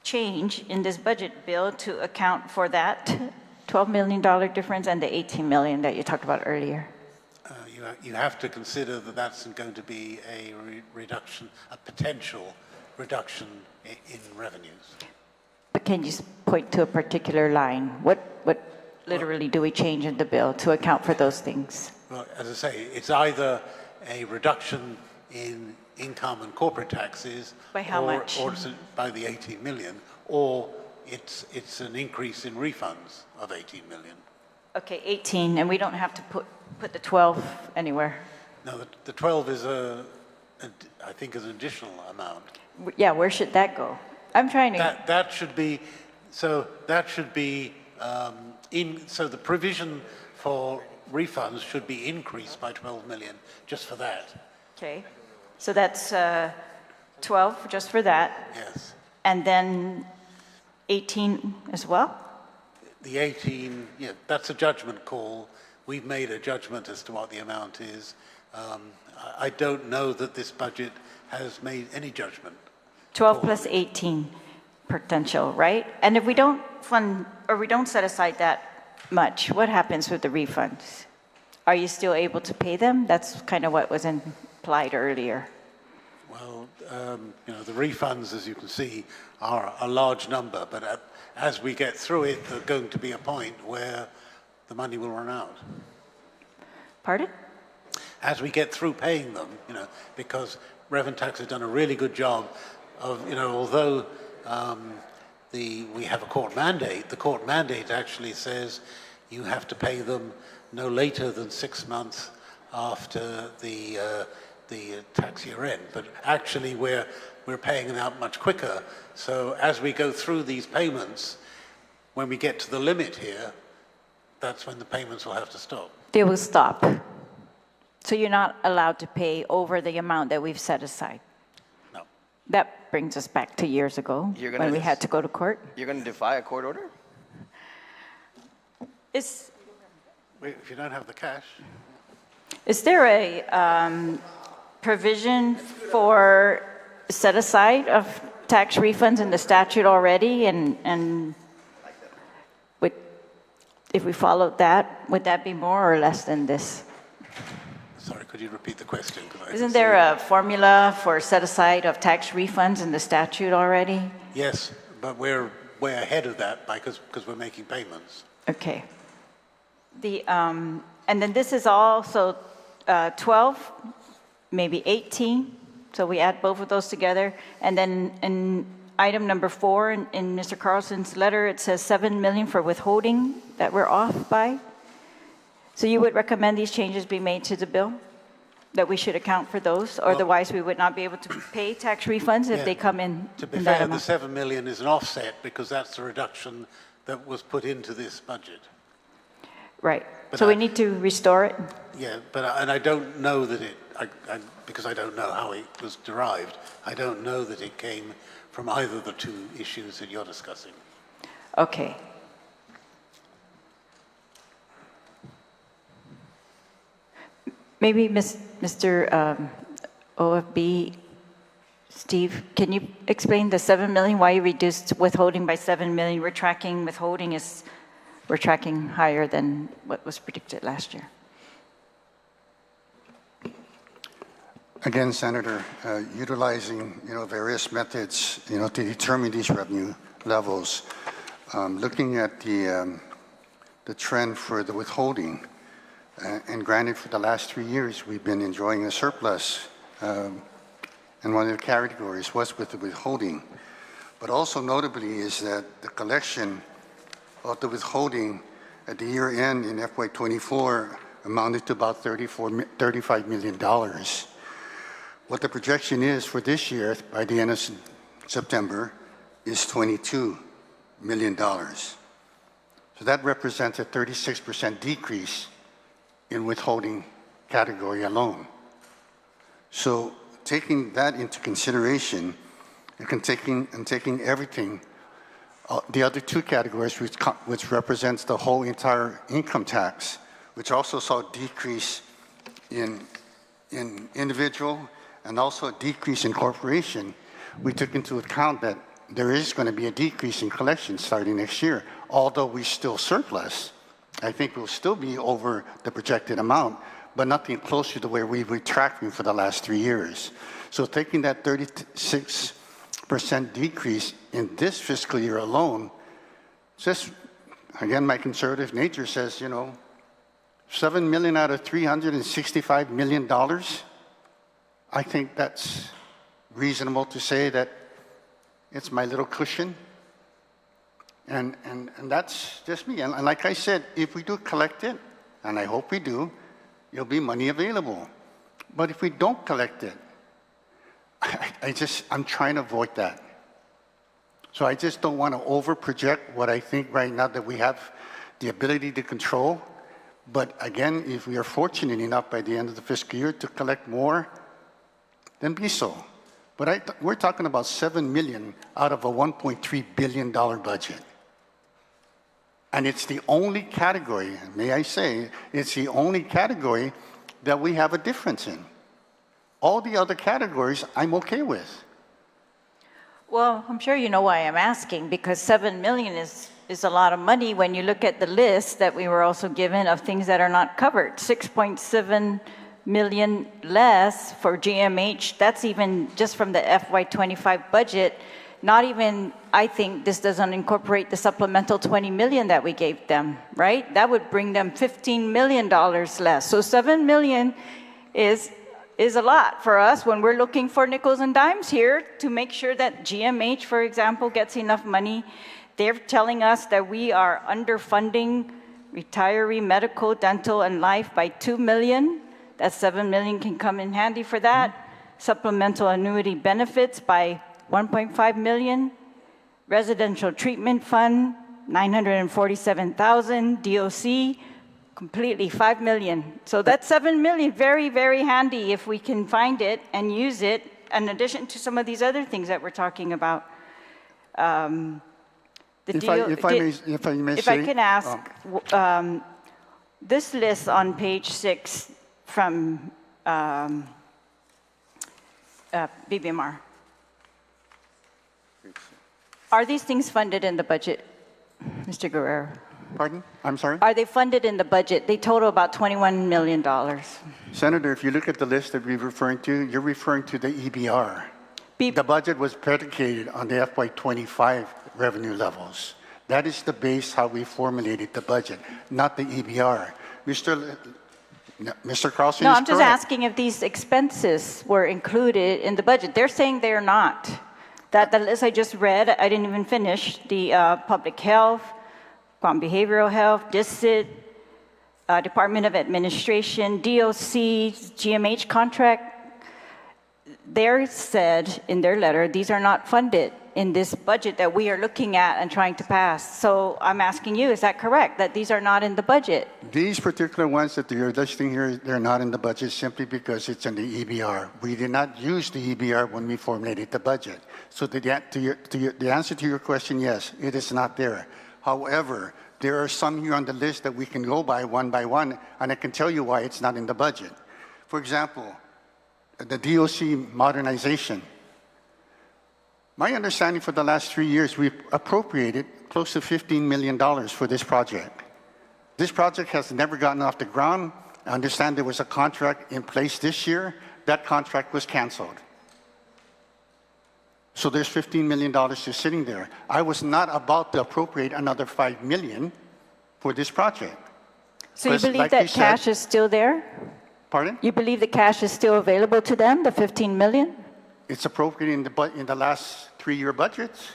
change in this budget bill to account for that $12 million difference and the 18 million that you talked about earlier? You have to consider that that's going to be a reduction, a potential reduction in revenues. But can you point to a particular line? What literally do we change in the bill to account for those things? Well, as I say, it's either a reduction in income and corporate taxes, by how much? Or by the 18 million, or it's an increase in refunds of 18 million. Okay, 18, and we don't have to put the 12 anywhere. No, the 12 is I think is an additional amount. Yeah, where should that go? I'm trying to. That should be, so that should be so the provision for refunds should be increased by 12 million just for that. Okay, so that's 12 just for that. Yes. And then 18 as well? The 18, yeah, that's a judgment call. We've made a judgment as to what the amount is. I don't know that this budget has made any judgment. 12 plus 18 potential, right? And if we don't fund, or we don't set aside that much, what happens with the refunds? Are you still able to pay them? That's kind of what was implied earlier. Well, the refunds, as you can see, are a large number, but as we get through it, there's going to be a point where the money will run out. Pardon? as we get through paying them, because Revenue Tax has done a really good job of, although we have a court mandate, the court mandate actually says you have to pay them no later than 6 months after the tax year end. But actually we're paying them out much quicker. So as we go through these payments, when we get to the limit here, that's when the payments will have to stop. They will stop. So you're not allowed to pay over the amount that we've set aside? No. That brings us back to years ago when we had to go to court? You're going to defy a court order? If you don't have the cash. Is there a provision for set aside of tax refunds in the statute already? And if we followed that, would that be more or less than this? Sorry, could you repeat the question? Isn't there a formula for set aside of tax refunds in the statute already? Yes, but we're way ahead of that because we're making payments. Okay. And then this is also 12, maybe 18. So we add both of those together. And then in item number 4 in Mr. Carlson's letter, it says 7 million for withholding that we're off by. So you would recommend these changes be made to the bill? That we should account for those? Or otherwise we would not be able to pay tax refunds if they come in To be in that fair, amount? the 7 million is an offset because that's the reduction that was put into this budget. Right. But So we need to restore it? Yeah, and I don't know that because I don't know how it was derived, I don't know that it came from either of the two issues that you're discussing. Okay. Maybe Mr. OFB, Steve, can you explain the 7 million, why you reduced withholding by 7 million? We're tracking withholding we're tracking higher than what was predicted last year. Again, Senator, utilizing various methods to determine these revenue levels, looking at the trend for the withholding, and granted for the last 3 years we've been enjoying a surplus, and one of the categories was with the withholding. But also notably is that the collection of the withholding at the year end in FY24 amounted to about $35 million. What the projection is for this year by the end of September is $22 million. So that represents a 36% decrease in withholding category alone. So taking that into consideration and taking everything, the other two categories, which represents the whole entire income tax, which also saw a decrease in individual and also a decrease in corporation, we took into account that there is going to be a decrease in collections starting next year. Although we still surplus, I think we'll still be over the projected amount, but nothing close to the way we were tracking for the last 3 years. So taking that 36% decrease in this fiscal year alone, just, again, my conservative nature says, $7 million out of $365 million, I think that's reasonable to say that it's my little cushion. And that's just me. And like I said, if we do collect it, and I hope we do, there'll be money available. But if we don't collect it, I'm trying to avoid that. So I just don't want to over-project what I think right now that we have the ability to control. But again, if we are fortunate enough by the end of the fiscal year to collect more, then be so. But we're talking about 7 million out of a $1.3 billion budget. And it's the only category, may I say, it's the only category that we have a difference in. All the other categories I'm okay with. Well, I'm sure you know why I'm asking, because 7 million is a lot of money when you look at the list that we were also given of things that are not covered. 6.7 million less for GMH, that's even just from the FY25 budget. Not even, I think this doesn't incorporate the supplemental 20 million that we gave them, right? That would bring them $15 million less. So 7 million is a lot for us when we're looking for nickels and dimes here to make sure that GMH, for example, gets enough money. They're telling us that we are underfunding retiree medical, dental, and life by $2 million. That $7 million can come in handy for that. Supplemental annuity benefits by $1.5 million. Residential treatment fund, $947,000. DOC, completely $5 million. So that's $7 million, very, very handy if we can find it and use it, in addition to some of these other things that we're talking about. If I can ask, this list on page 6 from BBMR, are these things funded in the budget, Mr. Guerrero? Pardon? I'm sorry? Are they funded in the budget? They total about $21 million. Senator, if you look at the list that we're referring to, you're referring to the EBR. The budget was predicated on the FY25 revenue levels. That is the base how we formulated the budget, not the EBR. Mr. Carlson No, is I'm just correct. asking if these expenses were included in the budget. They're saying they're not. That the list I just read, I didn't even finish, the public health, Guam Behavioral Health, DISIT, Department of Administration, DOC, GMH contract, they said in their letter, these are not funded in this budget that we are looking at and trying to pass. So I'm asking you, is that correct, that these are not in the budget? These particular ones that you're listing here, they're not in the budget simply because it's in the EBR. We did not use the EBR when we formulated the budget. So the answer to your question, yes, it is not there. However, there are some here on the list that we can go by one, and I can tell you why it's not in the budget. For example, the DOC modernization. My understanding for the last 3 years, we've appropriated close to $15 million for this project. This project has never gotten off the ground. I understand there was a contract in place this year. That contract was canceled. So there's $15 million just sitting there. I was not about to appropriate another $5 million for this project. So you believe that cash is still there? Pardon? You believe the cash is still available to them, the $15 million? It's appropriated in the last 3-year budgets.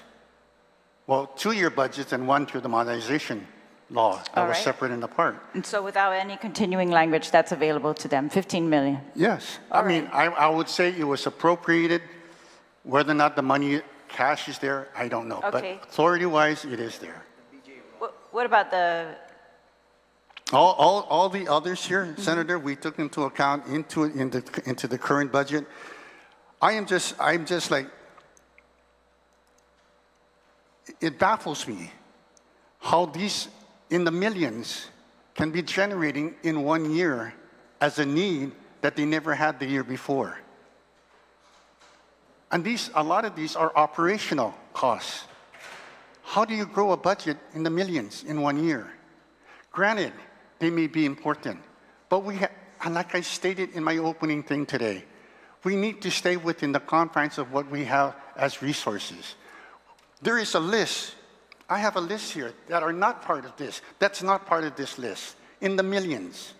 Well, 2-year budgets and one through the modernization law that was separate and apart. And so without any continuing language, that's available to them, $15 million? Yes. I mean, I would say it was appropriated. Whether or not the money, cash is there, I don't know. Okay. But authority-wise, it is there. What about the... All the others here, Senator, we took into account into the current budget. I'm just like, it baffles me how these in the millions can be generating in 1 year as a need that they never had the year before. And a lot of these are operational costs. How do you grow a budget in the millions in 1 year? Granted, they may be important, but and like I stated in my opening thing today, we need to stay within the confines of what we have as resources. There is a list. I have a list here that are not part of this. That's not part of this list, in the millions.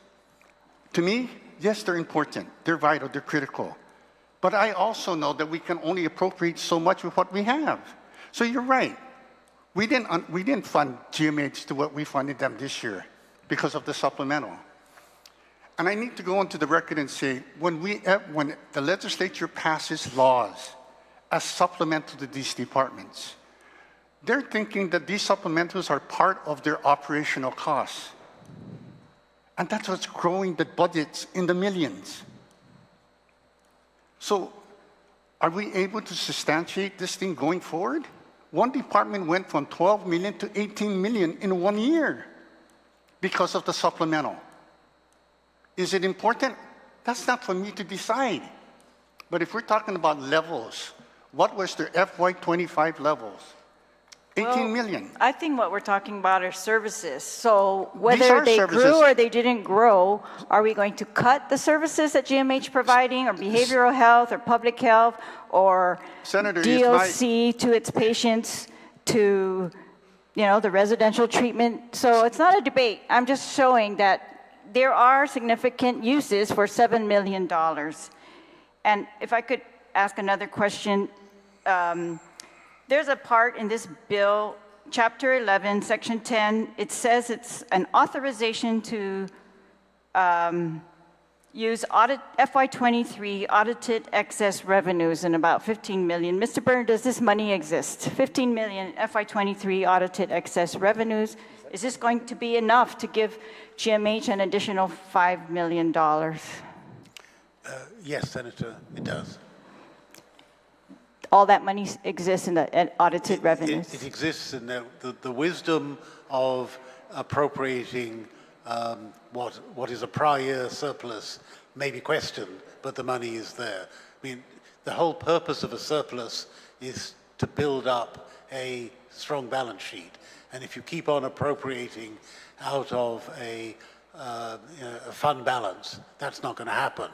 To me, yes, they're important. They're vital. They're critical. But I also know that we can only appropriate so much with what we have. So you're right. We didn't fund GMH to what we funded them this year because of the supplemental. And I need to go onto the record and say, when the legislature passes laws as supplemental to these departments, they're thinking that these supplementals are part of their operational costs. And that's what's growing the budgets in the millions. So are we able to substantiate this thing going forward? One department went from 12 million to 18 million in 1 year because of the supplemental. Is it important? That's not for me to decide. But if we're talking about levels, what was their FY25 levels? 18 million. I think what we're talking about are services. So whether they grew or they didn't grow, are we going to cut the services that GMH providing, or behavioral health, or public health, or Senator, DOC to its patients, to the residential treatment? So it's not a debate. I'm just showing that there are significant uses for $7 million. And if I could ask another question, there's a part in this bill, Chapter 11, Section 10, it says it's an authorization to use FY23 audited excess revenues in about 15 million. Mr. Byrne, does this money exist? 15 million FY23 audited excess revenues. Is this going to be enough to give GMH an additional $5 million? Yes, Senator, it does. All that money exists in the audited revenues? It exists in the wisdom of appropriating what is a prior year surplus may be questioned, but the money is there. I mean, the whole purpose of a surplus is to build up a strong balance sheet. And if you keep on appropriating out of a fund balance, that's not going to happen.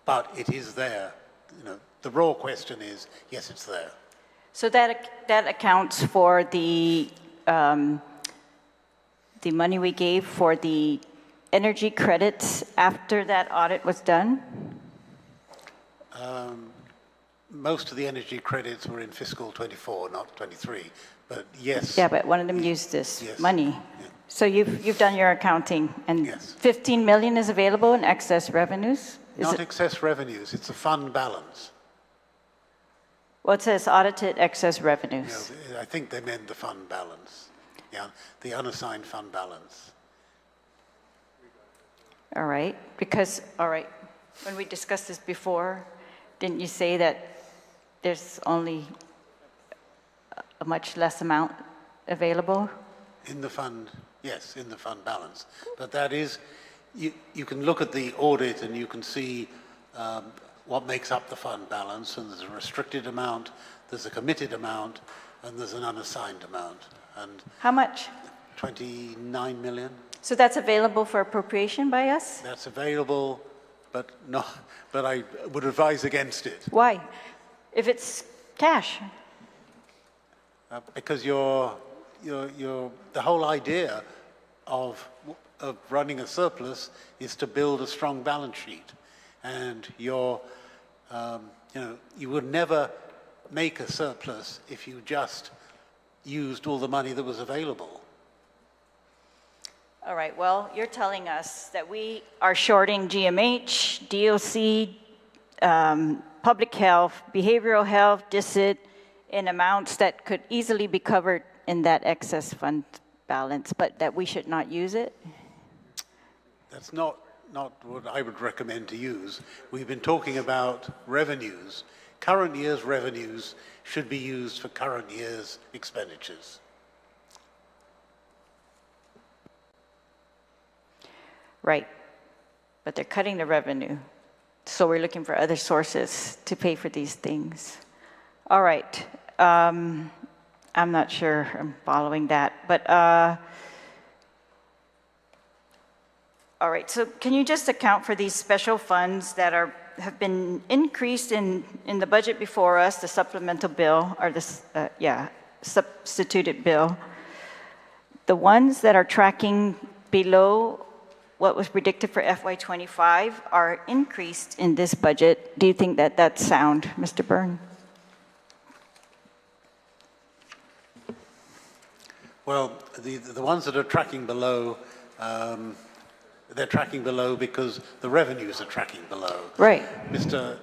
But it is there. The raw question is, yes, it's there. So that accounts for the money we gave for the energy credits after that audit was done? Most of the energy credits were in fiscal 24, not 23, but yes. Yeah, but one of them used this money. Yeah. So you've done your accounting, and yes. 15 million is available in excess revenues? Not excess revenues, it's a fund balance. Well, it says audited excess revenues. I think they meant the fund balance, the unassigned fund balance. All right, because, when we discussed this before, didn't you say that there's only a much less amount available? In the fund, yes, in the fund balance. But that is, you can look at the audit and you can see what makes up the fund balance, and there's a restricted amount, there's a committed amount, and there's an unassigned amount. And how much? 29 million. So that's available for appropriation by us? That's available, but I would advise against it. Why? If it's cash? Because the whole idea of running a surplus is to build a strong balance sheet, and you would never make a surplus if you just used all the money that was available. All right, well, you're telling us that we are shorting GMH, DOC, public health, behavioral health, DICIT, in amounts that could easily be covered in that excess fund balance, but that we should not use it? That's not what I would recommend to use. We've been talking about revenues. Current year's revenues should be used for current year's expenditures. Right, but they're cutting the revenue. So we're looking for other sources to pay for these things. All right, I'm not sure I'm following that, but all right, so can you just account for these special funds that have been increased in the budget before us, the supplemental bill, or this, substituted bill? The ones that are tracking below what was predicted for FY25 are increased in this budget. Do you think that that's sound, Mr. Byrne? Well, the ones that are tracking below, they're tracking below because the revenues are tracking below. Right. Mr.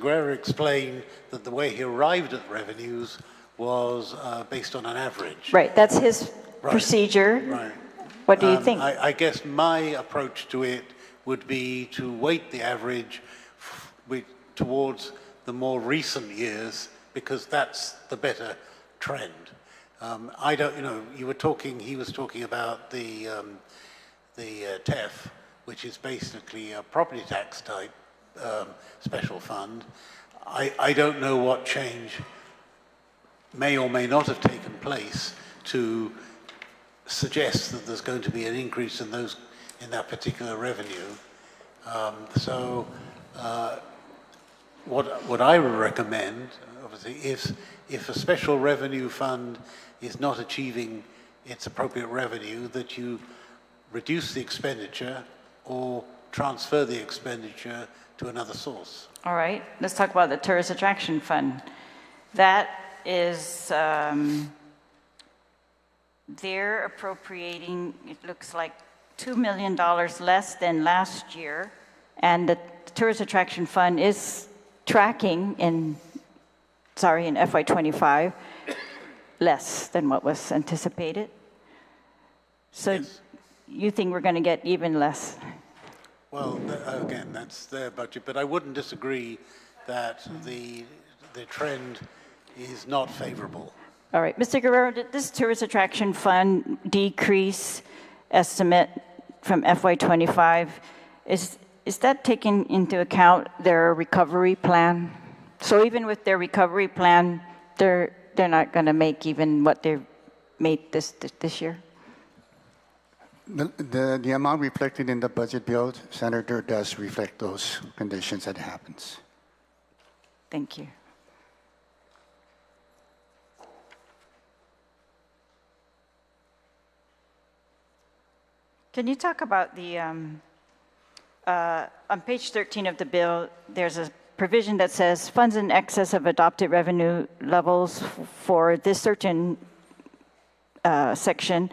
Guerra explained that the way he arrived at revenues was based on an average. Right, that's his procedure. Right. What do you think? I guess my approach to it would be to weight the average towards the more recent years, because that's the better trend. I don't, he was talking about the TEF, which is basically a property tax type special fund. I don't know what change may or may not have taken place to suggest that there's going to be an increase in that particular revenue. What I would recommend, obviously, if a special revenue fund is not achieving its appropriate revenue, that you reduce the expenditure or transfer the expenditure to another source. All right, let's talk about the Tourist Attraction Fund. That is, they're appropriating, it looks like $2 million less than last year, and the Tourist Attraction Fund is tracking in FY25 less than what was anticipated. So Yes. you think we're going to get even less? Well, again, that's their budget, but I wouldn't disagree that the trend is not favorable. All right, Mr. Guerrero, did this Tourist Attraction Fund decrease estimate from FY25, is that taking into account their recovery plan? So even with their recovery plan, they're not going to make even what they've made this year? The amount reflected in the budget bill, Senator, does reflect those conditions that happens. Thank you. Can you talk about the, on page 13 of the bill, there's a provision that says funds in excess of adopted revenue levels for this certain section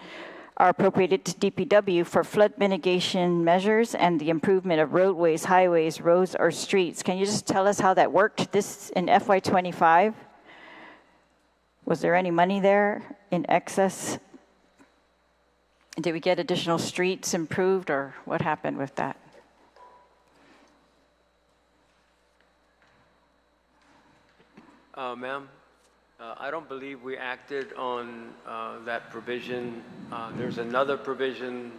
are appropriated to DPW for flood mitigation measures and the improvement of roadways, highways, roads, or streets. Can you just tell us how that worked this in FY25? Was there any money there in excess? Did we get additional streets improved, or what happened with that? Ma'am, I don't believe we acted on that provision. There's another provision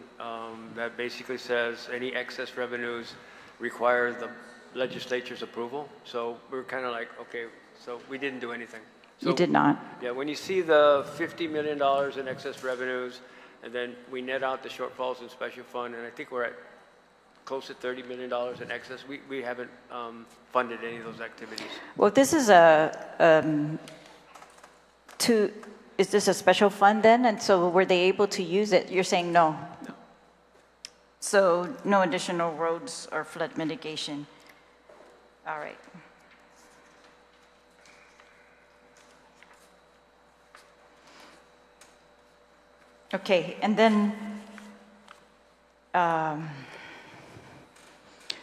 that basically says any excess revenues require the legislature's approval. So we're kind of like, okay, so we didn't do anything. So, You did not? Yeah, when you see the $50 million in excess revenues, and then we net out the shortfalls in special fund, and I think we're at close to $30 million in excess, we haven't funded any of those activities. Well, this is is this a special fund then? And so were they able to use it? You're saying no? No. So no additional roads or flood mitigation? All right. Okay, and then,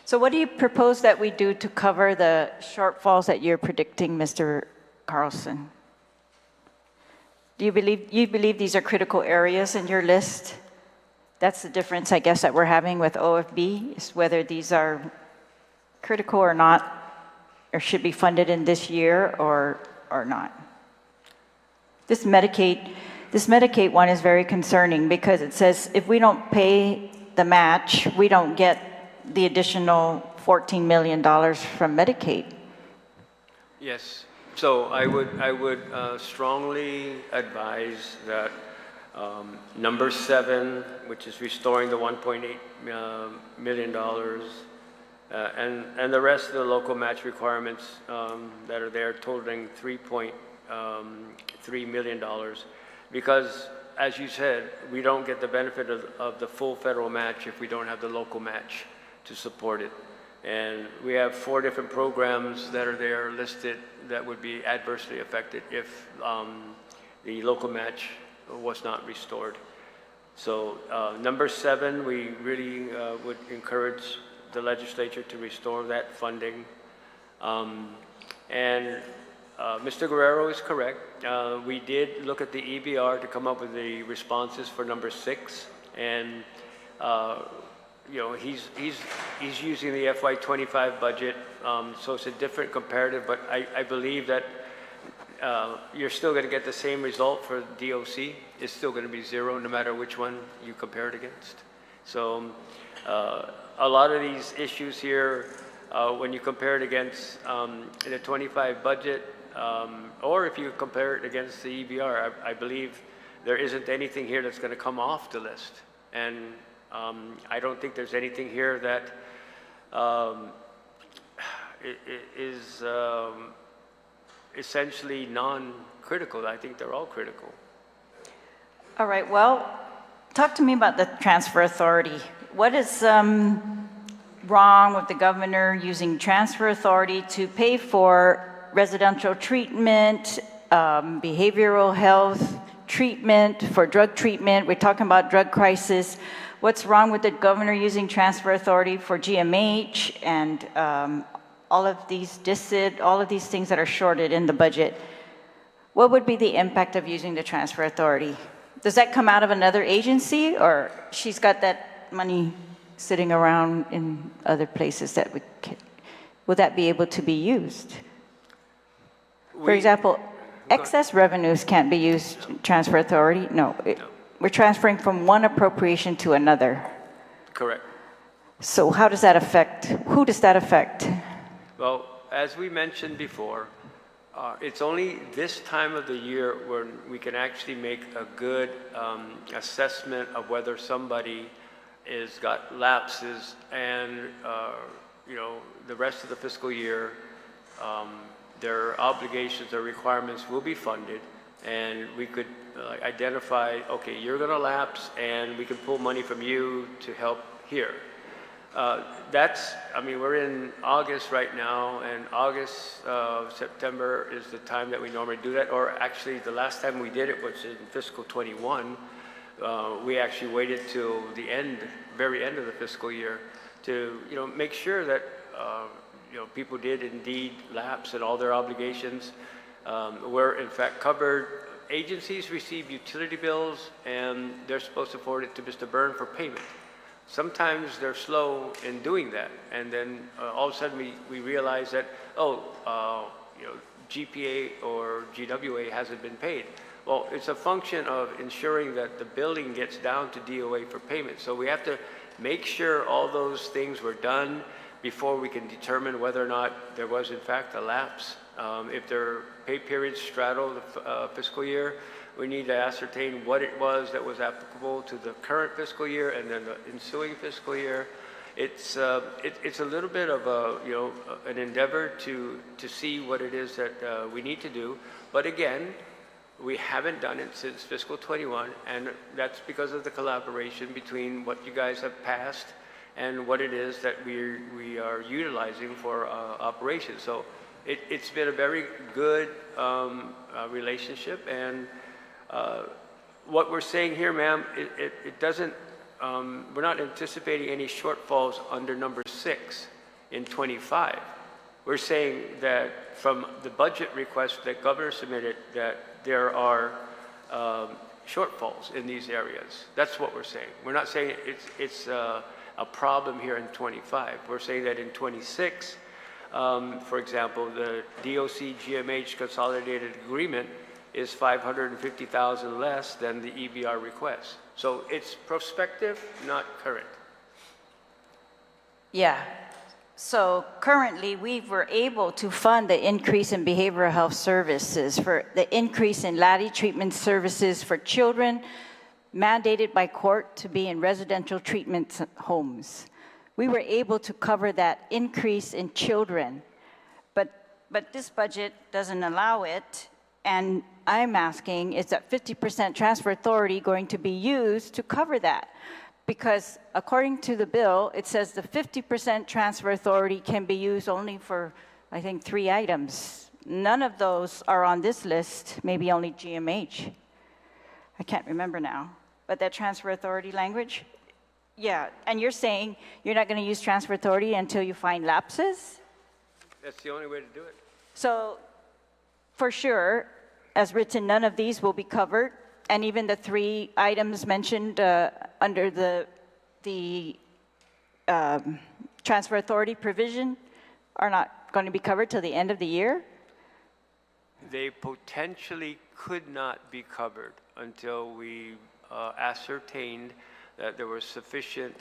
so what do you propose that we do to cover the shortfalls that you're predicting, Mr. Carlson? Do you believe these are critical areas in your list? That's the difference, I guess, that we're having with OFB, is whether these are critical or not, or should be funded in this year or not. This Medicaid one is very concerning because it says if we don't pay the match, we don't get the additional $14 million from Medicaid. Yes. So I would strongly advise that number 7, which is restoring the $1.8 million, and the rest of the local match requirements that are there, totaling $3.3 million, because as you said, we don't get the benefit of the full federal match if we don't have the local match to support it. And we have 4 different programs that are there listed that would be adversely affected if the local match was not restored. So number 7, we really would encourage the legislature to restore that funding. Mr. Guerrero is correct. We did look at the EBR to come up with the responses for number 6, and you know, he's using the FY25 budget, so it's a different comparative, but I believe that you're still going to get the same result for DOC. It's still going to be 0 no matter which one you compare it against. So a lot of these issues here, when you compare it against the 25 budget, or if you compare it against the EBR, I believe there isn't anything here that's going to come off the list. And I don't think there's anything here that is essentially non-critical. I think they're all critical. All right, well, talk to me about the transfer authority. What is wrong with the governor using transfer authority to pay for residential treatment, behavioral health treatment, for drug treatment? We're talking about drug crisis. What's wrong with the governor using transfer authority for GMH and all of these DSID, all of these things that are shorted in the budget? What would be the impact of using the transfer authority? Does that come out of another agency, or she's got that money sitting around in other places that would that be able to be used? For example, excess revenues can't be used transfer authority. No, we're transferring from one appropriation to another. Correct. So how does that affect? Who does that affect? Well, as we mentioned before, it's only this time of the year when we can actually make a good assessment of whether somebody is got lapses and you know, the rest of the fiscal year their obligations or requirements will be funded, and we could identify, okay, you're going to lapse and we can pull money from you to help here. I mean, we're in August right now, and August, September is the time that we normally do that, or actually the last time we did it was in fiscal 21. We actually waited till the end, very end of the fiscal year to, you know, make sure that, you know, people did indeed lapse and all their obligations were in fact covered. Agencies receive utility bills and they're supposed to forward it to Mr. Byrne for payment. Sometimes they're slow in doing that, and then all of a sudden we realize that, oh, you know, GPA or GWA hasn't been paid. Well, it's a function of ensuring that the billing gets down to DOA for payment. So we have to make sure all those things were done before we can determine whether or not there was in fact a lapse. If their pay periods straddle the fiscal year, we need to ascertain what it was that was applicable to the current fiscal year and then the ensuing fiscal year. It's a little bit of a, you know, an endeavor to see what it is that we need to do. But again, we haven't done it since fiscal 21, and that's because of the collaboration between what you guys have passed and what it is that we are utilizing for operations. So it's been a very good relationship, and what we're saying here, ma'am, it doesn't, we're not anticipating any shortfalls under number 6 in 25. We're saying that from the budget request that Governor submitted, that there are shortfalls in these areas. That's what we're saying. We're not saying it's a problem here in 25. We're saying that in 26, for example, the DOC GMH consolidated agreement is $550,000 less than the EBR request. So it's prospective, not current. Yeah. So currently, we were able to fund the increase in behavioral health services, for the increase in LADI treatment services for children mandated by court to be in residential treatment homes. We were able to cover that increase in children, but this budget doesn't allow it. And I'm asking, is that 50% transfer authority going to be used to cover that? Because according to the bill, it says the 50% transfer authority can be used only for, I think, 3 items. None of those are on this list, maybe only GMH. I can't remember now. But that transfer authority language? Yeah, and you're saying you're not going to use transfer authority until you find lapses? That's the only way to do it. So, for sure, as written, none of these will be covered, and even the 3 items mentioned under the transfer authority provision are not going to be covered till the end of the year? They potentially could not be covered until we ascertained that there were sufficient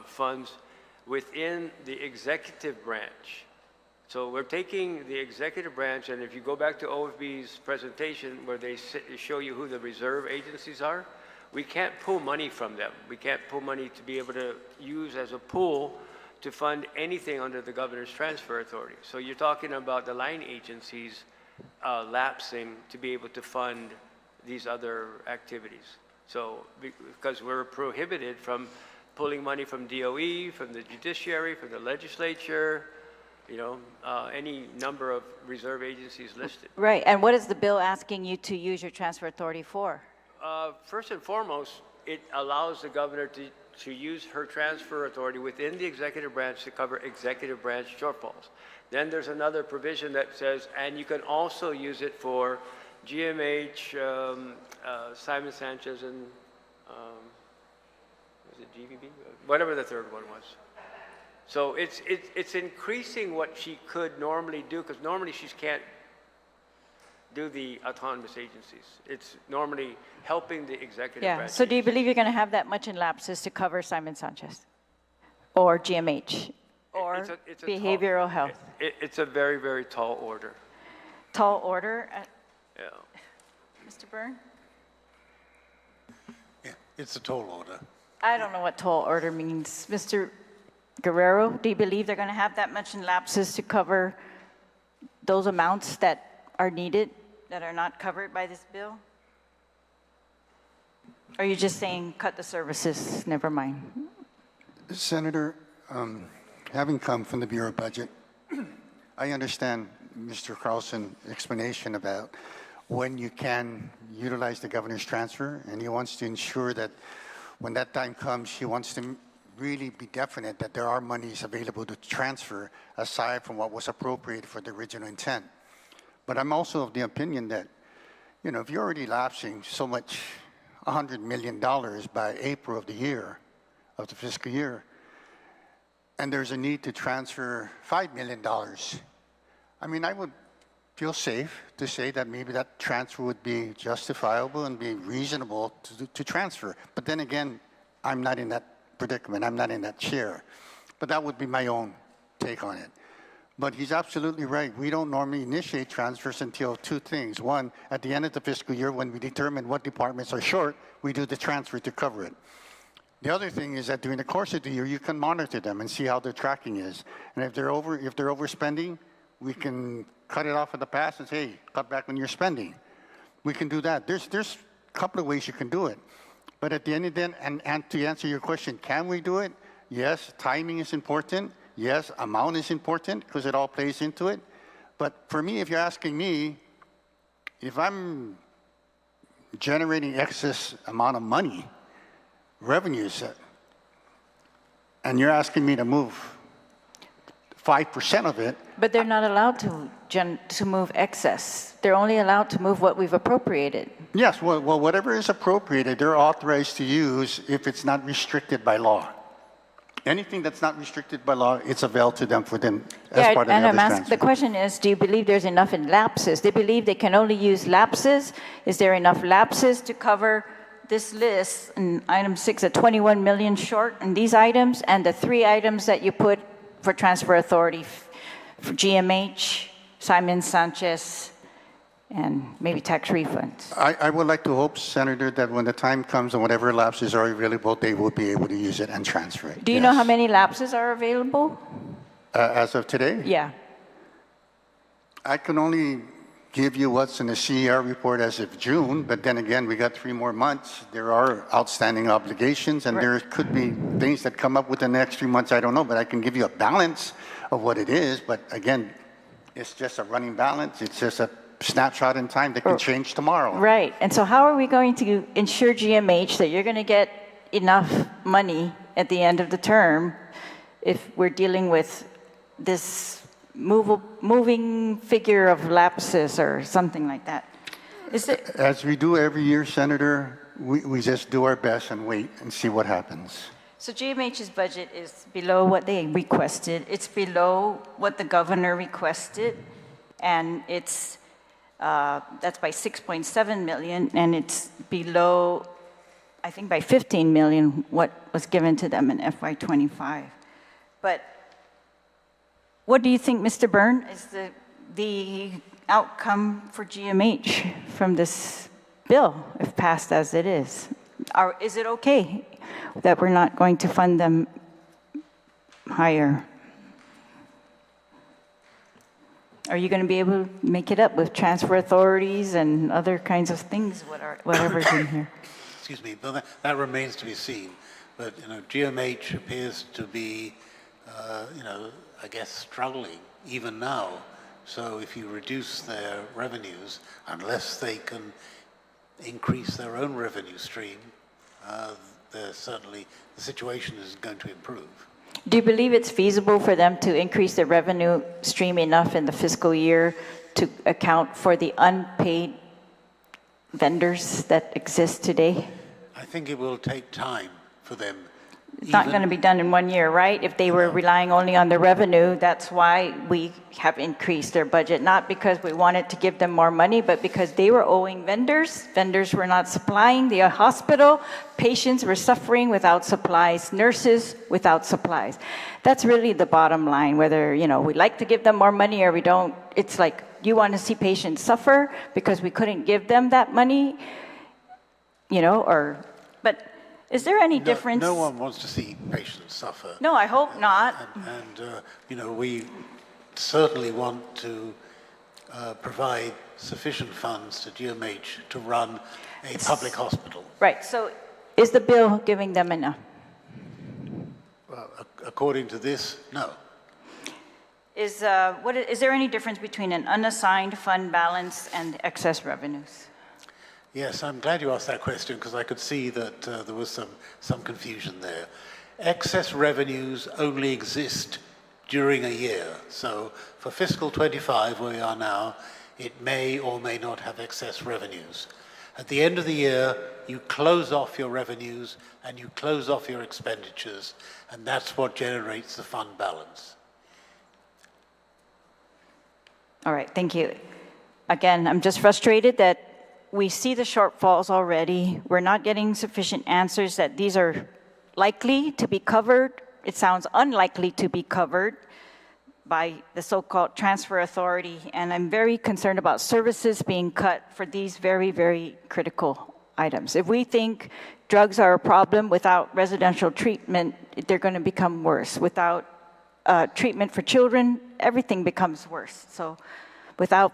funds within the executive branch. So we're taking the executive branch, and if you go back to OFB's presentation where they show you who the reserve agencies are, we can't pull money from them. We can't pull money to be able to use as a pool to fund anything under the governor's transfer authority. So you're talking about the line agencies lapsing to be able to fund these other activities. So, because we're prohibited from pulling money from DOE, from the judiciary, from the legislature, you know, any number of reserve agencies listed. Right, and what is the bill asking you to use your transfer authority for? First and foremost, it allows the governor to use her transfer authority within the executive branch to cover executive branch shortfalls. Then there's another provision that says, and you can also use it for GMH, Simon Sanchez, and was it GVB? Whatever the third one was. So it's increasing what she could normally do, because normally she can't do the autonomous agencies. It's normally helping the executive branch. So do you believe you're going to have that much in lapses to cover Simon Sanchez or GMH or it's a behavioral health? It's a very, very tall order. Tall order? Yeah. Mr. Byrne? Yeah, it's a tall order. I don't know what tall order means. Mr. Guerrero, do you believe they're going to have that much in lapses to cover those amounts that are needed, that are not covered by this bill? Or are you just saying cut the services, never mind? Senator, having come from the Bureau of Budget, I understand Mr. Carlson's explanation about when you can utilize the governor's transfer, and he wants to ensure that when that time comes, he wants to really be definite that there are monies available to transfer aside from what was appropriated for the original intent. But I'm also of the opinion that, you know, if you're already lapsing so much, $100 million by April of the year, of the fiscal year, and there's a need to transfer $5 million, I mean, I would feel safe to say that maybe that transfer would be justifiable and be reasonable to transfer. But then again, I'm not in that predicament. I'm not in that chair. But that would be my own take on it. But he's absolutely right. We don't normally initiate transfers until two things. One, at the end of the fiscal year, when we determine what departments are short, we do the transfer to cover it. The other thing is that during the course of the year, you can monitor them and see how their tracking is. And if they're overspending, we can cut it off at the pass and say, hey, cut back when you're spending. We can do that. There's a couple of ways you can do it. But at the end of the day, and to answer your question, can we do it? Yes, timing is important. Yes, amount is important because it all plays into it. But for me, if you're asking me, if I'm generating excess amount of money, revenues, and you're asking me to move 5% of it. But they're not allowed to move excess. They're only allowed to move what we've appropriated. Yes, well, whatever is appropriated, they're authorized to use if it's not restricted by law. Anything that's not restricted by law, it's available to them for them as part of the other transfer. The question is, do you believe there's enough in lapses? They believe they can only use lapses. Is there enough lapses to cover this list in item 6 at 21 million short in these items and the 3 items that you put for transfer authority for GMH, Simon Sanchez, and maybe tax refunds? I would like to hope, Senator, that when the time comes and whatever lapses are available, they will be able to use it and transfer it. Do you know how many lapses are available? As of today? Yeah. I can only give you what's in the CER report as of June, but then again, we got 3 more months. There are outstanding obligations, and there could be things that come up within the next 3 months. I don't know, but I can give you a balance of what it is. But again, it's just a running balance. It's just a snapshot in time that can change tomorrow. Right. And so how are we going to ensure GMH that you're going to get enough money at the end of the term if we're dealing with this moving figure of lapses or something like that? Is it? As we do every year, Senator, we just do our best and wait and see what happens. So GMH's budget is below what they requested. It's below what the governor requested, and it's that's by 6.7 million, and it's below, I think, by 15 million what was given to them in FY25. But what do you think, Mr. Byrne, is the outcome for GMH from this bill, if passed as it is? Is it okay that we're not going to fund them higher? Are you going to be able to make it up with transfer authorities and other kinds of things, whatever's in here? excuse me, but that remains to be seen. But, you know, GMH appears to be, you know, I guess struggling even now. So if you reduce their revenues, unless they can increase their own revenue stream, certainly the situation is going to improve. Do you believe it's feasible for them to increase their revenue stream enough in the fiscal year to account for the unpaid vendors that exist today? I think it will take time for them. It's not going to be done in 1 year, right? If they were relying only on the revenue, that's why we have increased their budget, not because we wanted to give them more money, but because they were owing vendors. Vendors were not supplying the hospital. Patients were suffering without supplies. Nurses without supplies. That's really the bottom line, whether, you know, we like to give them more money or we don't. It's like, you want to see patients suffer because we couldn't give them that money, you know, or, but is there any difference? No one wants to see patients suffer. No, I hope not. And you know, we certainly want to provide sufficient funds to GMH to run a public hospital. Right, so is the bill giving them enough? Well, according to this, no. Is there any difference between an unassigned fund balance and excess revenues? Yes, I'm glad you asked that question because I could see that there was some confusion there. Excess revenues only exist during a year. So for fiscal 25, where we are now, it may or may not have excess revenues. At the end of the year, you close off your revenues and you close off your expenditures, and that's what generates the fund balance. All right, thank you. Again, I'm just frustrated that we see the shortfalls already. We're not getting sufficient answers that these are likely to be covered. It sounds unlikely to be covered by the so-called transfer authority. And I'm very concerned about services being cut for these very, very critical items. If we think drugs are a problem without residential treatment, they're going to become worse. Without treatment for children, everything becomes worse. So without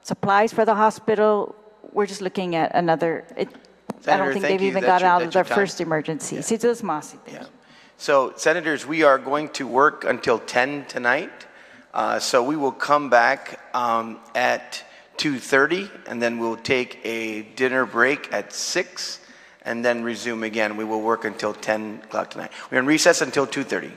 supplies for the hospital, we're just looking at another, I don't think they've even got out of their first emergency. Yeah. So, Senators, we are going to work until 10 tonight. So we will come back at 2:30, and then we'll take a dinner break at 6, and then resume again. We will work until 10 o'clock tonight. We're in recess until 2:30.